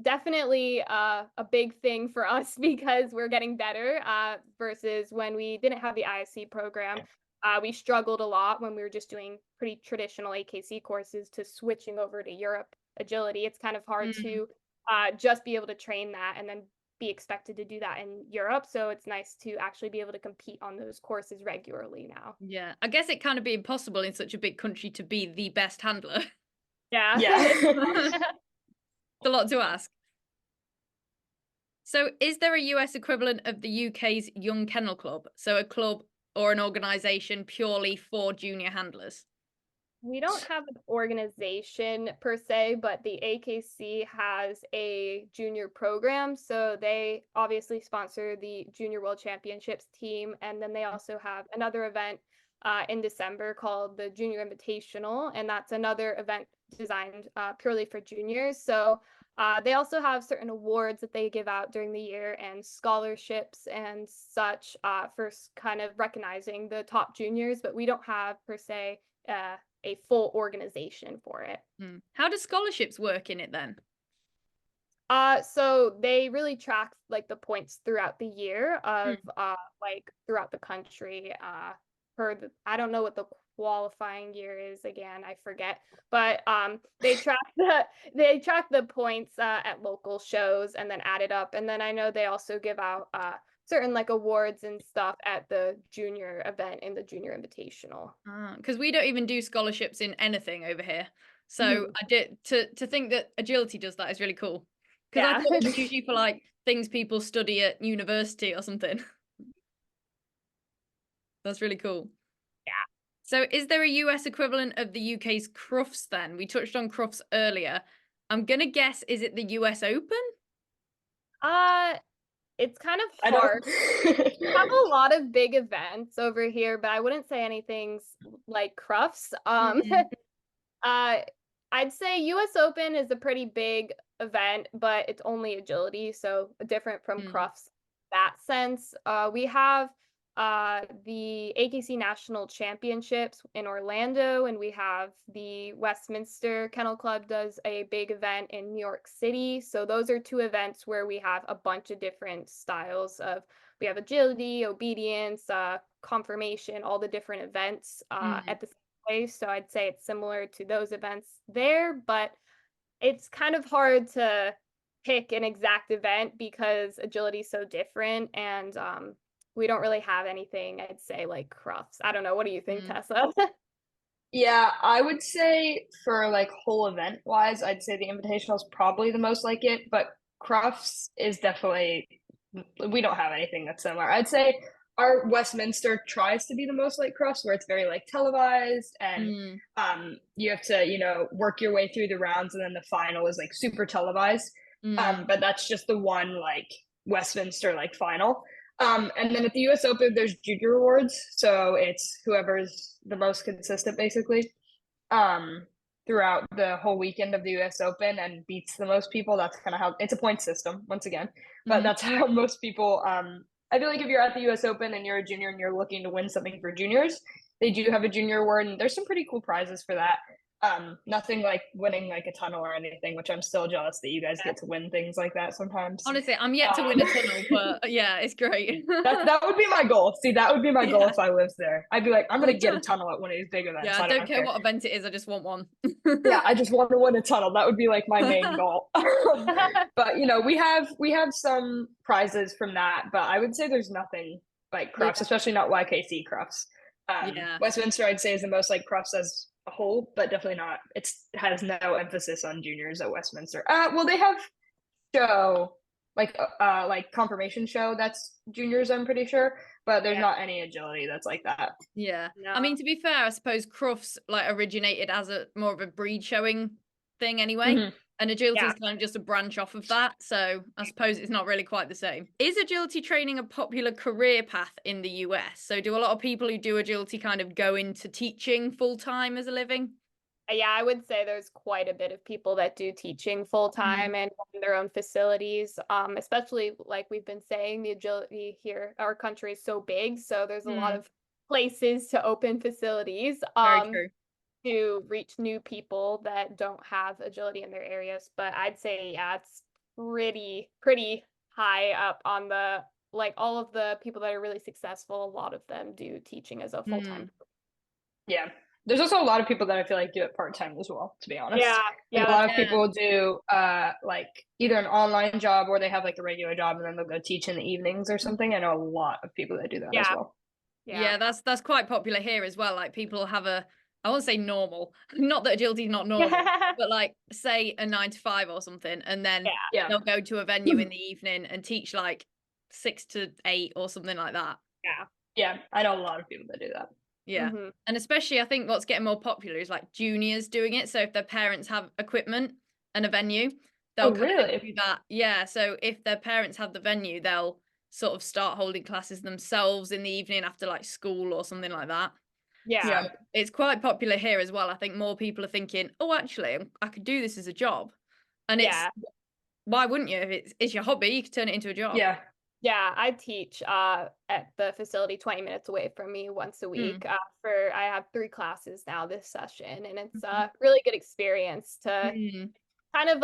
S3: definitely a big thing for us because we're getting better versus when we didn't have the ISC program. we struggled a lot when we were just doing pretty traditional AKC courses to switching over to Europe agility. It's kind of hard to just be able to train that and then be expected to do that in Europe. So it's nice to actually be able to compete on those courses regularly now.
S1: Yeah, I guess it kind of be impossible in such a big country to be the best handler.
S3: Yeah.
S1: It's a lot to ask. So is there a US equivalent of the UK's Young Kennel Club? So a club or an organisation purely for junior handlers?
S3: We don't have an organization per se, but the AKC has a junior program. So they obviously sponsor the Junior World Championships team. And then they also have another event in December called the Junior Invitational. And that's another event designed purely for juniors. So they also have certain awards that they give out during the year and scholarships and such for kind of recognizing the top juniors. But we don't have per se a full organization for it.
S1: How do scholarships work in it then?
S3: So they really track like the points throughout the year of like throughout the country. I don't know what the qualifying year is again, I forget, but they track the points at local shows and then add it up. And then I know they also give out certain like awards and stuff at the junior event in the Junior Invitational.
S1: Because we don't even do scholarships in anything over here. So I did to think that agility does that is really cool. Because I thought it was usually for like things people study at university or something. That's really cool.
S3: Yeah.
S1: So is there a US equivalent of the UK's Crufts then? We touched on Crufts earlier. I'm gonna guess, is it the US Open?
S3: It's kind of hard. We have a lot of big events over here, but I wouldn't say anything's like Crufts. I'd say US Open is a pretty big event, but it's only agility, so different from Crufts in that sense. We have the AKC National Championships in Orlando, and we have the Westminster Kennel Club does a big event in New York City. So those are two events where we have a bunch of different styles of, we have agility, obedience, conformation, all the different events at the same place. So I'd say it's similar to those events there, but it's kind of hard to pick an exact event because agility is so different, and we don't really have anything, I'd say, like Crufts. I don't know. What do you think, Tessa?
S2: Yeah, I would say for like whole event wise, I'd say the Invitational is probably the most like it, but Crufts is definitely, we don't have anything that's similar. I'd say our Westminster tries to be the most like Crufts, where it's very like televised and you have to, you know, work your way through the rounds, and then the final is like super televised. But that's just the one like Westminster like final. And then at the US Open, there's junior awards. So it's whoever's the most consistent, basically, throughout the whole weekend of the US Open and beats the most people. That's kind of how it's a point system, once again. But that's how most people, I feel like if you're at the US Open and you're a junior and you're looking to win something for juniors, they do have a junior award, and there's some pretty cool prizes for that. Nothing like winning like a tunnel or anything, which I'm still jealous that you guys get to win things like that sometimes.
S1: Honestly, I'm yet to win a tunnel, but yeah, it's great.
S2: that would be my goal. See, that would be my goal if I lived there. I'd be like, I'm gonna get a tunnel at one of these big events.
S1: Yeah, I don't care what event it is, I just want one.
S2: Yeah, I just want to win a tunnel. That would be like my main goal. But you know, we have some prizes from that, but I would say there's nothing like Crufts, especially not YKC Crufts. Westminster, I'd say, is the most like Crufts as a whole, but definitely not. It has no emphasis on juniors at Westminster. Well, they have show like confirmation show that's juniors, I'm pretty sure, but there's not any agility that's like that.
S1: Yeah, no. I mean, to be fair, I suppose Crufts like originated as a more of a breed showing thing anyway. And agility is kind of just a branch off of that. So I suppose it's not really quite the same. Is agility training a popular career path in the US? So do a lot of people who do agility kind of go into teaching full time as a living?
S3: Yeah, I would say there's quite a bit of people that do teaching full time and in their own facilities, especially like we've been saying, the agility here, our country is so big. So there's a lot of places to open facilities.
S1: Very true.
S3: To reach new people that don't have agility in their areas. But I'd say, yeah, it's pretty high up on the like all of the people that are really successful, a lot of them do teaching as a full-time.
S2: Yeah. There's also a lot of people that I feel like do it part-time as well, to be honest.
S3: Yeah.
S2: Like a lot of people do like either an online job or they have like a regular job and then they'll go teach in the evenings or something. I know a lot of people that do that as well.
S1: Yeah, that's quite popular here as well. Like people have I won't say normal, not that agility is not normal, but like say a 9 to 5 or something, and then they'll go to a venue in the evening and teach like 6 to 8 or something like that.
S2: Yeah, I know a lot of people that do that.
S1: Yeah. And especially I think what's getting more popular is like juniors doing it. So if their parents have equipment and a venue, they'll do that. Yeah. So if their parents have the venue, they'll sort of start holding classes themselves in the evening after like school or something like that.
S3: Yeah.
S1: So it's quite popular here as well. I think more people are thinking, oh, actually, I could do this as a job. And it's, why wouldn't you? If it's your hobby, you could turn it into a job.
S2: Yeah.
S3: Yeah, I teach at the facility 20 minutes away from me once a week. I have 3 classes now this session, and it's a really good experience to kind of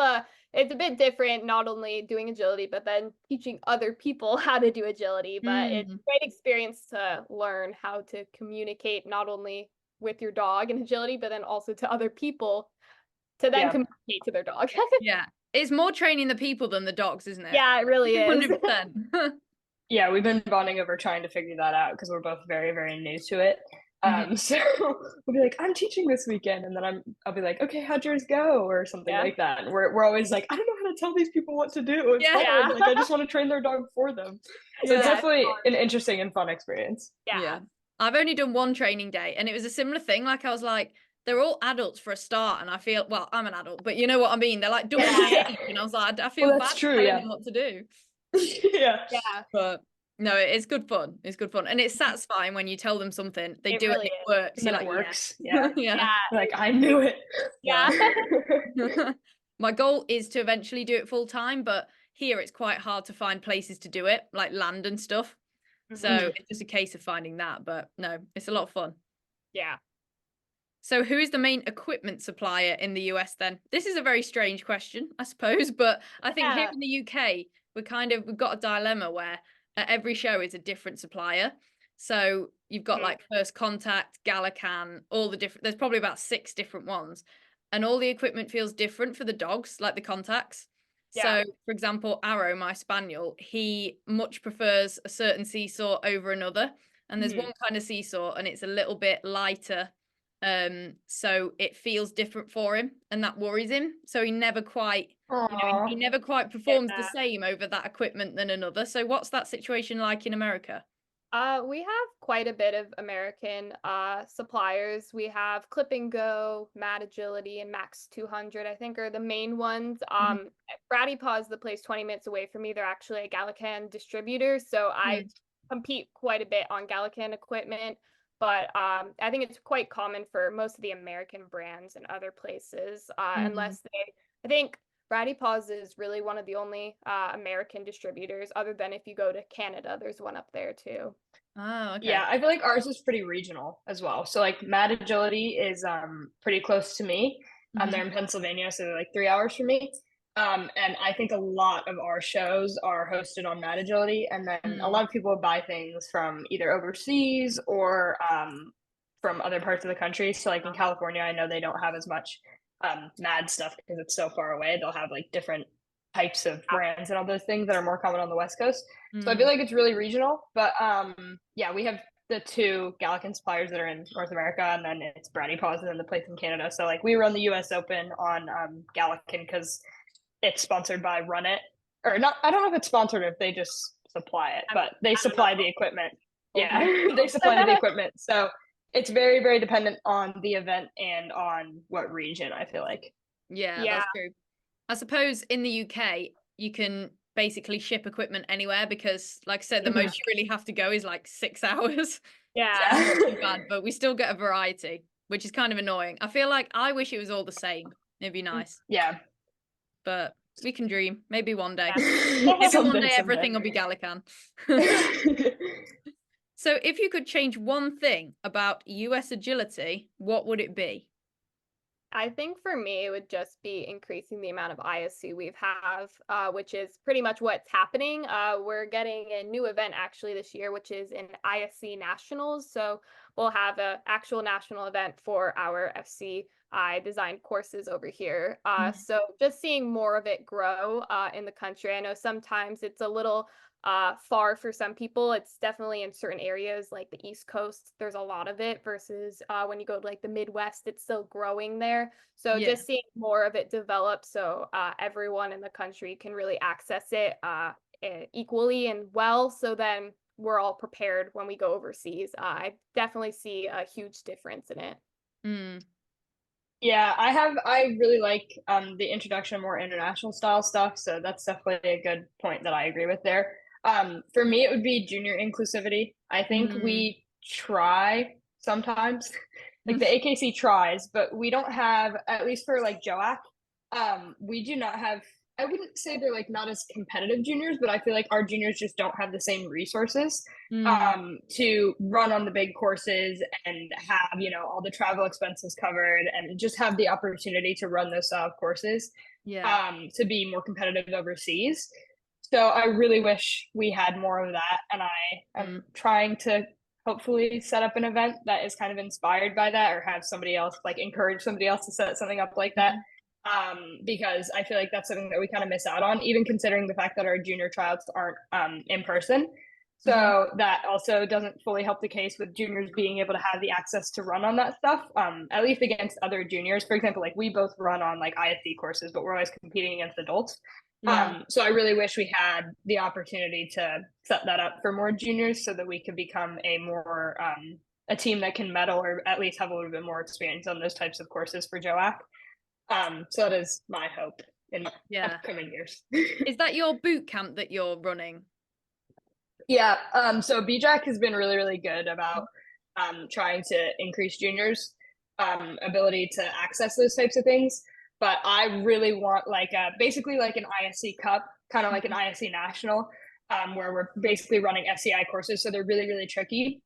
S3: it's a bit different, not only doing agility, but then teaching other people how to do agility. But it's a great experience to learn how to communicate not only with your dog in agility, but then also to other people to then communicate to their dog.
S1: Yeah. It's more training the people than the dogs, isn't it?
S3: Yeah, it really is.
S1: 100%.
S2: Yeah, we've been bonding over trying to figure that out because we're both very, very new to it. So we'll be like, I'm teaching this weekend, and then I'll be like, okay, how'd yours go, or something like that. And we're always like, I don't know how to tell these people what to do. It's hard. Like I just want to train their dog for them. So it's definitely an interesting and fun experience.
S3: Yeah.
S1: I've only done one training day, and it was a similar thing. Like I was like, they're all adults for a start, and I feel, well, I'm an adult, but you know what I mean. They're like double my age, and I was like, I feel bad telling them what to do. But no, it's good fun. It's good fun, and it's satisfying when you tell them something, they do it, it works.
S2: And
S1: it
S2: works. Like I knew it.
S1: My goal is to eventually do it full time, but here it's quite hard to find places to do it, like land and stuff. So it's just a case of finding that. But no, it's a lot of fun.
S3: Yeah.
S1: So who is the main equipment supplier in the US then? This is a very strange question, I suppose, but I think here in the UK, we've got a dilemma where at every show is a different supplier. So you've got like First Contact, Gallican, all the different, there's probably about 6 different ones. And all the equipment feels different for the dogs, like the contacts. So for example, Arrow, my spaniel, he much prefers a certain seesaw over another. And there's one kind of seesaw and it's a little bit lighter. So it feels different for him and that worries him. So he never quite, he never quite performs the same over that equipment than another. So what's that situation like in America?
S3: We have quite a bit of American suppliers. We have Clip and Go, Mad Agility, and Max 200, I think are the main ones. Bratty Paws, the place 20 minutes away from me, they're actually a Gallican distributor. So I compete quite a bit on Gallican equipment. But I think it's quite common for most of the American brands and other places, unless I think Bratty Paws is really one of the only American distributors, other than if you go to Canada, there's one up there too.
S1: Oh, okay.
S2: Yeah, I feel like ours is pretty regional as well. So like Mad Agility is pretty close to me. They're in Pennsylvania, so they're like 3 hours from me. And I think a lot of our shows are hosted on Mad Agility, and then a lot of people buy things from either overseas or from other parts of the country. So like in California, I know they don't have as much Mad stuff because it's so far away. They'll have like different types of brands and all those things that are more common on the West Coast. So I feel like it's really regional. But yeah, we have the 2 Gallican suppliers that are in North America, and then it's Bratty Paws and then the place in Canada. So like we run the US Open on Gallican because it's sponsored by Run It, or not. I don't know if it's sponsored or if they just supply it, but they supply the equipment. Yeah, they supply the equipment. So it's very, very dependent on the event and on what region, I feel like.
S1: Yeah, that's true. I suppose in the UK, you can basically ship equipment anywhere because, like I said, the most you really have to go is like 6 hours.
S3: Yeah.
S1: Not too bad, but we still get a variety, which is kind of annoying. I feel like I wish it was all the same. It'd be nice.
S2: Yeah.
S1: But we can dream. Maybe one day. Maybe one day everything will be Gallican. So if you could change one thing about US agility, what would it be?
S3: I think for me, it would just be increasing the amount of ISC we have, which is pretty much what's happening. We're getting a new event actually this year, which is an ISC Nationals. So we'll have an actual national event for our FCI designed courses over here. So just seeing more of it grow in the country. I know sometimes it's a little far for some people. It's definitely in certain areas like the East Coast, there's a lot of it versus when you go to like the Midwest, it's still growing there. So just seeing more of it develop so everyone in the country can really access it equally and well. So then we're all prepared when we go overseas. I definitely see a huge difference in it.
S2: Yeah, I really like the introduction of more international style stuff. So that's definitely a good point that I agree with there. For me, it would be junior inclusivity. I think we try sometimes, like the AKC tries, but we don't have, at least for like JOAC, we do not have, I wouldn't say they're like not as competitive juniors, but I feel like our juniors just don't have the same resources to run on the big courses and have, you know, all the travel expenses covered and just have the opportunity to run those style of courses to be more competitive overseas. So I really wish we had more of that. And I am trying to hopefully set up an event that is kind of inspired by that, or have somebody else, like encourage somebody else to set something up like that. Because I feel like that's something that we kind of miss out on, even considering the fact that our junior tryouts aren't in person. So that also doesn't fully help the case with juniors being able to have the access to run on that stuff, at least against other juniors. For example, like we both run on like ISD courses, but we're always competing against adults. So I really wish we had the opportunity to set that up for more juniors so that we could become a more a team that can medal or at least have a little bit more experience on those types of courses for JOAC. So that is my hope in upcoming years.
S1: Is that your boot camp that you're running?
S2: Yeah. So BJAC has been really, really good about trying to increase juniors' ability to access those types of things. But I really want like basically like an ISC Cup, kind of like an ISC National, where we're basically running FCI courses. So they're really, really tricky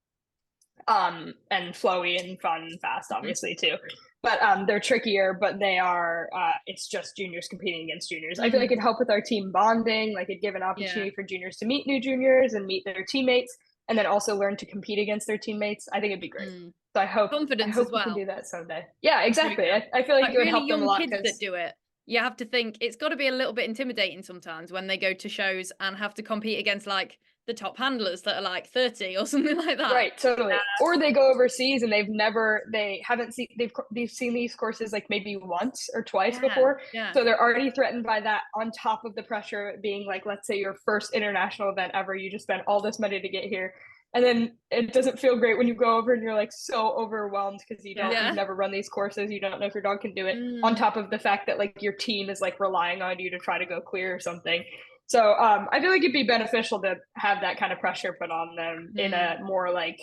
S2: and flowy and fun and fast, obviously, too. But they're trickier, but they are, it's just juniors competing against juniors. I feel like it'd help with our team bonding, like it'd give an opportunity for juniors to meet new juniors and meet their teammates, and then also learn to compete against their teammates. I think it'd be great. So I hope
S1: confidence
S2: as
S1: well.
S2: We can do that someday. Yeah, exactly. I feel like it would
S1: really
S2: help them a lot.
S1: Kids that do it, you have to think it's got to be a little bit intimidating sometimes when they go to shows and have to compete against like the top handlers that are like 30 or something like that.
S2: Right, totally. Or they go overseas and they've seen these courses like maybe once or twice before. So they're already threatened by that, on top of the pressure of being like, let's say your first international event ever, you just spent all this money to get here. And then it doesn't feel great when you go over and you're like so overwhelmed because you've never run these courses. You don't know if your dog can do it, on top of the fact that like your team is like relying on you to try to go clear or something. So I feel like it'd be beneficial to have that kind of pressure put on them in a more like,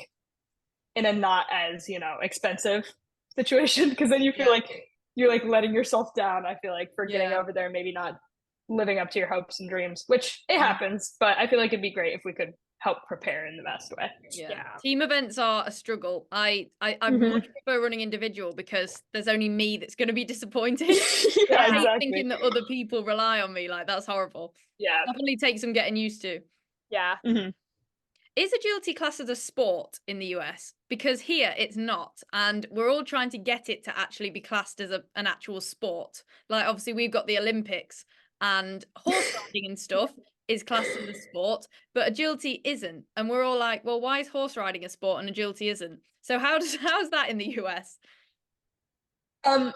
S2: in a not as, you know, expensive situation, because then you feel like you're like letting yourself down, I feel like, for getting over there and maybe not living up to your hopes and dreams, which it happens, but I feel like it'd be great if we could help prepare in the best way.
S1: Team events are a struggle. I much prefer running individual because there's only me that's going to be disappointed. I hate thinking that other people rely on me. Like, that's horrible. Definitely takes some getting used to. Is agility classed as a sport in the US? Because here it's not, and we're all trying to get it to actually be classed as an actual sport. Like, obviously we've got the Olympics and horse riding and stuff is classed as a sport, but agility isn't. And we're all like, well, why is horse riding a sport and agility isn't? So how's that in the US?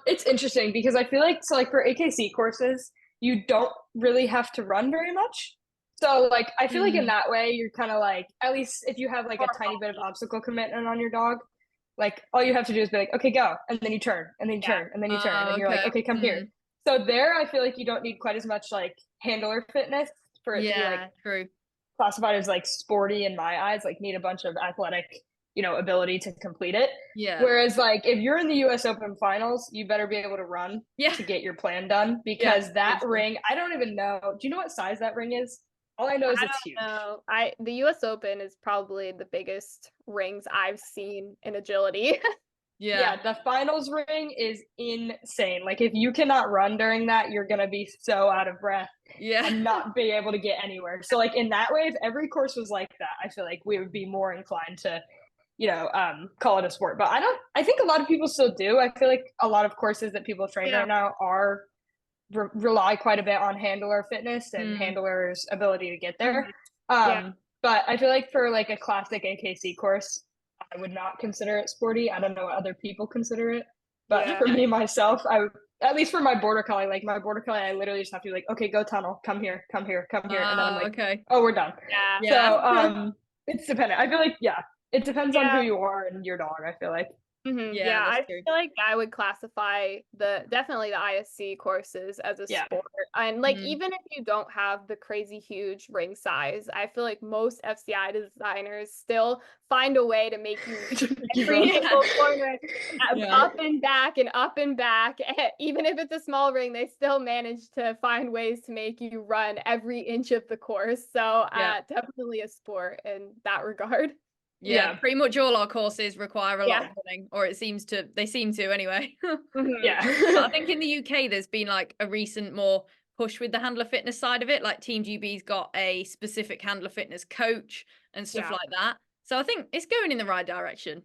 S2: It's interesting because I feel like, so like for AKC courses, you don't really have to run very much. So like I feel like in that way you're kind of like, at least if you have like a tiny bit of obstacle commitment on your dog, like all you have to do is be like, okay, go, and then you turn, and then you turn, and then you turn, and then you're like, okay, come here. So there I feel like you don't need quite as much like handler fitness for it to be like classified as like sporty in my eyes, like need a bunch of athletic, you know, ability to complete it. Whereas like if you're in the US Open finals, you better be able to run to get your plan done, because that ring, I don't even know. Do you know what size that ring is? All I know is it's huge.
S3: The US Open is probably the biggest rings I've seen in agility.
S2: Yeah, the finals ring is insane. Like if you cannot run during that, you're gonna be so out of breath and not be able to get anywhere. So like in that way, if every course was like that, I feel like we would be more inclined to, call it a sport. But I think a lot of people still do. I feel like a lot of courses that people train right now are rely quite a bit on handler fitness and handlers' ability to get there. But I feel like for like a classic AKC course, I would not consider it sporty. I don't know what other people consider it, but for me myself, at least for my border collie, like my border collie, I literally just have to be like, okay, go tunnel, come here, come here, come here, and then I'm like, oh, we're done. So it's dependent. I feel like it depends on who you are and your dog. I feel like.
S3: I feel like I would classify definitely the ISC courses as a sport. And like even if you don't have the crazy huge ring size, I feel like most FCI designers still find a way to make you every single corner up and back and up and back. Even if it's a small ring, they still manage to find ways to make you run every inch of the course. So definitely a sport in that regard.
S4: Yeah, pretty much all our courses require a lot of running, or they seem to anyway. I think in the UK there's been like a recent more push with the handler fitness side of it. Like Team GB's got a specific handler fitness coach and stuff like that. So I think it's going in the right direction.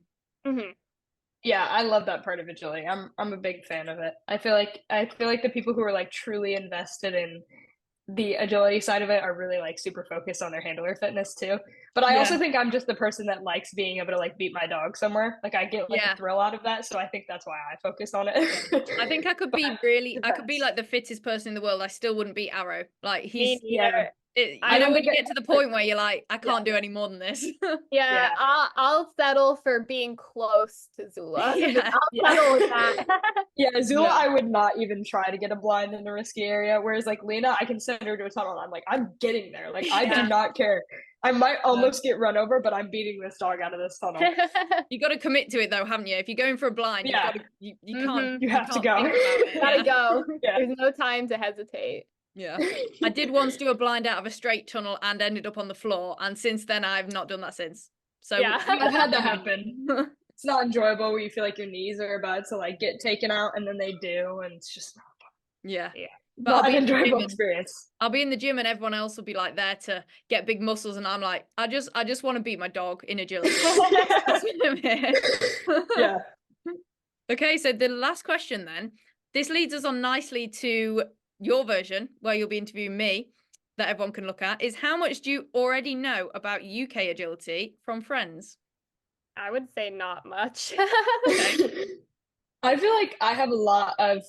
S2: Yeah, I love that part of agility. I'm a big fan of it. I feel like the people who are like truly invested in the agility side of it are really like super focused on their handler fitness too. But I also think I'm just the person that likes being able to like beat my dog somewhere. Like I get like a thrill out of that. So I think that's why I focus on it.
S4: I think I could be I could be like the fittest person in the world. I still wouldn't beat Arrow. Like he's I know when you get to the point where you're like, I can't do any more than this.
S3: I'll settle for being close to Zula. I'll settle with that.
S2: Zula, I would not even try to get a blind in a risky area. Whereas like Lena, I can send her to a tunnel. And I'm like, I'm getting there. Like I do not care. I might almost get run over, but I'm beating this dog out of this tunnel.
S4: You got to commit to it though, haven't you? If you're going for a blind, you can't.
S2: You have to go.
S3: You gotta go. There's no time to hesitate.
S4: Yeah, I did once do a blind out of a straight tunnel and ended up on the floor, and since then I've not done that since. So
S2: I've had that happen. It's not enjoyable where you feel like your knees are about to like get taken out, and then they do, and it's just not fun. But
S4: I'll be
S2: an enjoyable experience.
S4: I'll be in the gym and everyone else will be like there to get big muscles, and I'm like, I just want to beat my dog in agility. Okay, so the last question then. This leads us on nicely to your version, where you'll be interviewing me, that everyone can look at, is how much do you already know about UK agility from friends?
S3: I would say not much.
S2: I feel like I have a lot of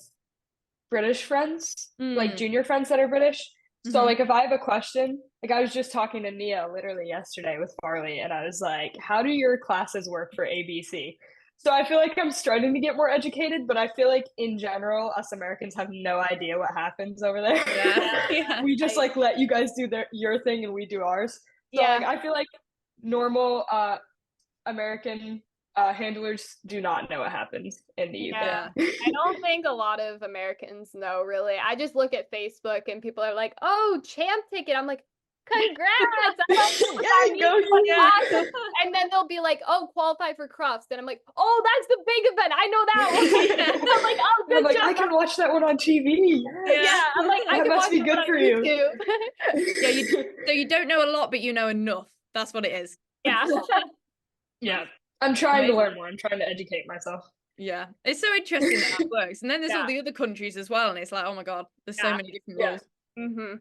S2: British friends, like junior friends that are British. So like if I have a question, like I was just talking to Nia literally yesterday with Farley, and I was like, how do your classes work for ABC? So I feel like I'm starting to get more educated, but I feel like in general, us Americans have no idea what happens over there. We just like let you guys do your thing and we do ours. So like, I feel like normal American handlers do not know what happens in the UK.
S3: I don't think a lot of Americans know really. I just look at Facebook and people are like, oh, champ ticket. I'm like, congrats! I don't know what that means. And then they'll be like, "Oh, qualify for Crufts," and I'm like, "Oh, that's the big event. I know that one." I'm like, "Oh, good job."
S2: I can watch that one on TV.
S3: I'm like, I
S2: that
S3: can
S2: must
S3: watch
S2: be good for you.
S4: So you don't know a lot, but you know enough. That's what it is.
S2: I'm trying to learn more. I'm trying to educate myself.
S4: Yeah, it's so interesting that it works. And then there's all the other countries as well, and it's like, oh my god, there's so many different rules.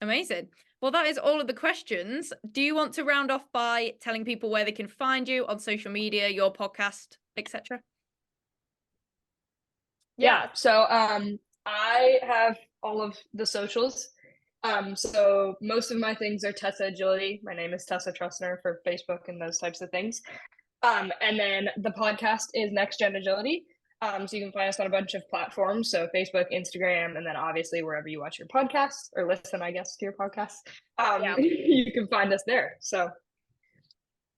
S4: Amazing. Well, that is all of the questions. Do you want to round off by telling people where they can find you on social media, your podcast, etc.?
S2: So I have all of the socials. So most of my things are Tessa Agility. My name is Tessa Trusner for Facebook and those types of things. And then the podcast is NextGen Agility. So you can find us on a bunch of platforms. So Facebook, Instagram, and then obviously wherever you watch your podcasts or listen, I guess, to your podcasts. You can find us there. So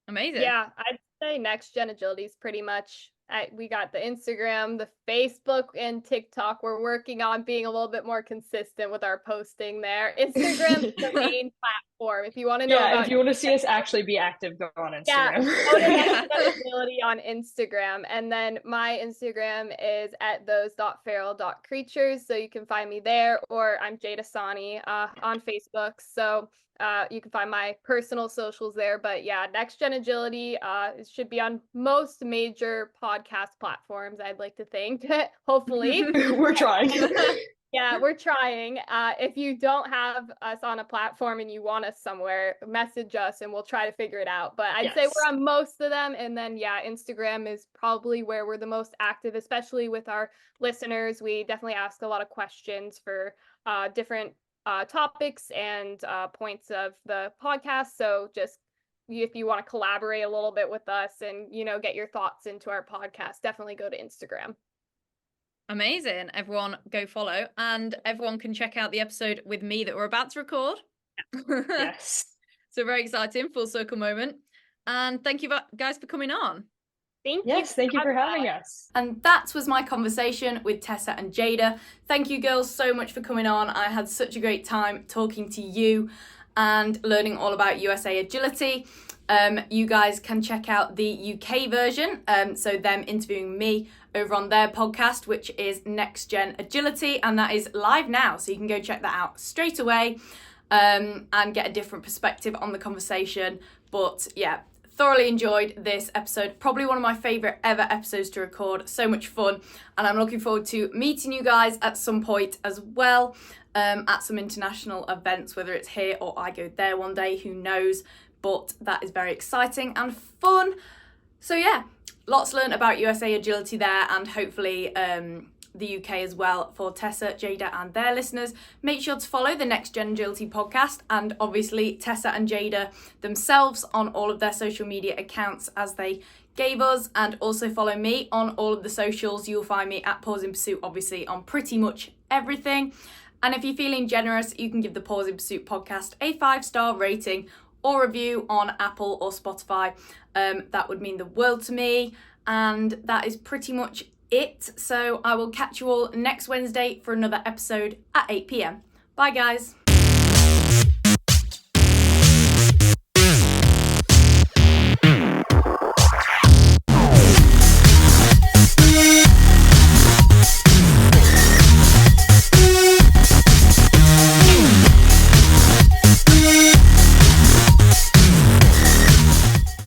S4: amazing.
S3: Yeah, I'd say NextGen Agility is pretty much, we got the Instagram, the Facebook, and TikTok. We're working on being a little bit more consistent with our posting there. Instagram is the main platform. If you want to know
S2: if you want to see us actually be active, go on Instagram.
S3: Yeah, go to NextGen Agility on Instagram. And then my Instagram is at those.feral.creatures. So you can find me there, or I'm Jada Sawhney on Facebook. So you can find my personal socials there. But yeah, NextGen Agility it should be on most major podcast platforms, I'd like to think. Hopefully.
S2: We're trying.
S3: Yeah, we're trying. If you don't have us on a platform and you want us somewhere, message us and we'll try to figure it out. But I'd say we're on most of them. And then, yeah, Instagram is probably where we're the most active, especially with our listeners. We definitely ask a lot of questions for different topics and points of the podcast. So just if you want to collaborate a little bit with us and, get your thoughts into our podcast, definitely go to Instagram.
S4: Amazing. Everyone go follow, and everyone can check out the episode with me that we're about to record.
S2: Yes.
S4: So very exciting, full circle moment. And thank you guys for coming on.
S3: Thank
S2: you for having us.
S1: And that was my conversation with Tessa and Jada. Thank you girls so much for coming on. I had such a great time talking to you and learning all about USA Agility. You guys can check out the UK version, so them interviewing me over on their podcast, which is NextGen Agility, and that is live now, so you can go check that out straight away and get a different perspective on the conversation. But yeah, thoroughly enjoyed this episode, probably one of my favourite ever episodes to record, so much fun, and I'm looking forward to meeting you guys at some point as well, at some international events, whether it's here or I go there one day, who knows. But that is very exciting and fun. So yeah, lots learned about USA Agility there, and hopefully the UK as well for Tessa, Jada and their listeners. Make sure to follow the NextGen Agility podcast, and obviously Tessa and Jada themselves on all of their social media accounts as they gave us, and also follow me on all of the socials. You'll find me at Pause in Pursuit, obviously, on pretty much everything. And if you're feeling generous, you can give the Pause in Pursuit podcast a 5-star rating or review on Apple or Spotify. That would mean the world to me. And that is pretty much it. So I will catch you all next Wednesday for another episode at 8 p.m. Bye guys.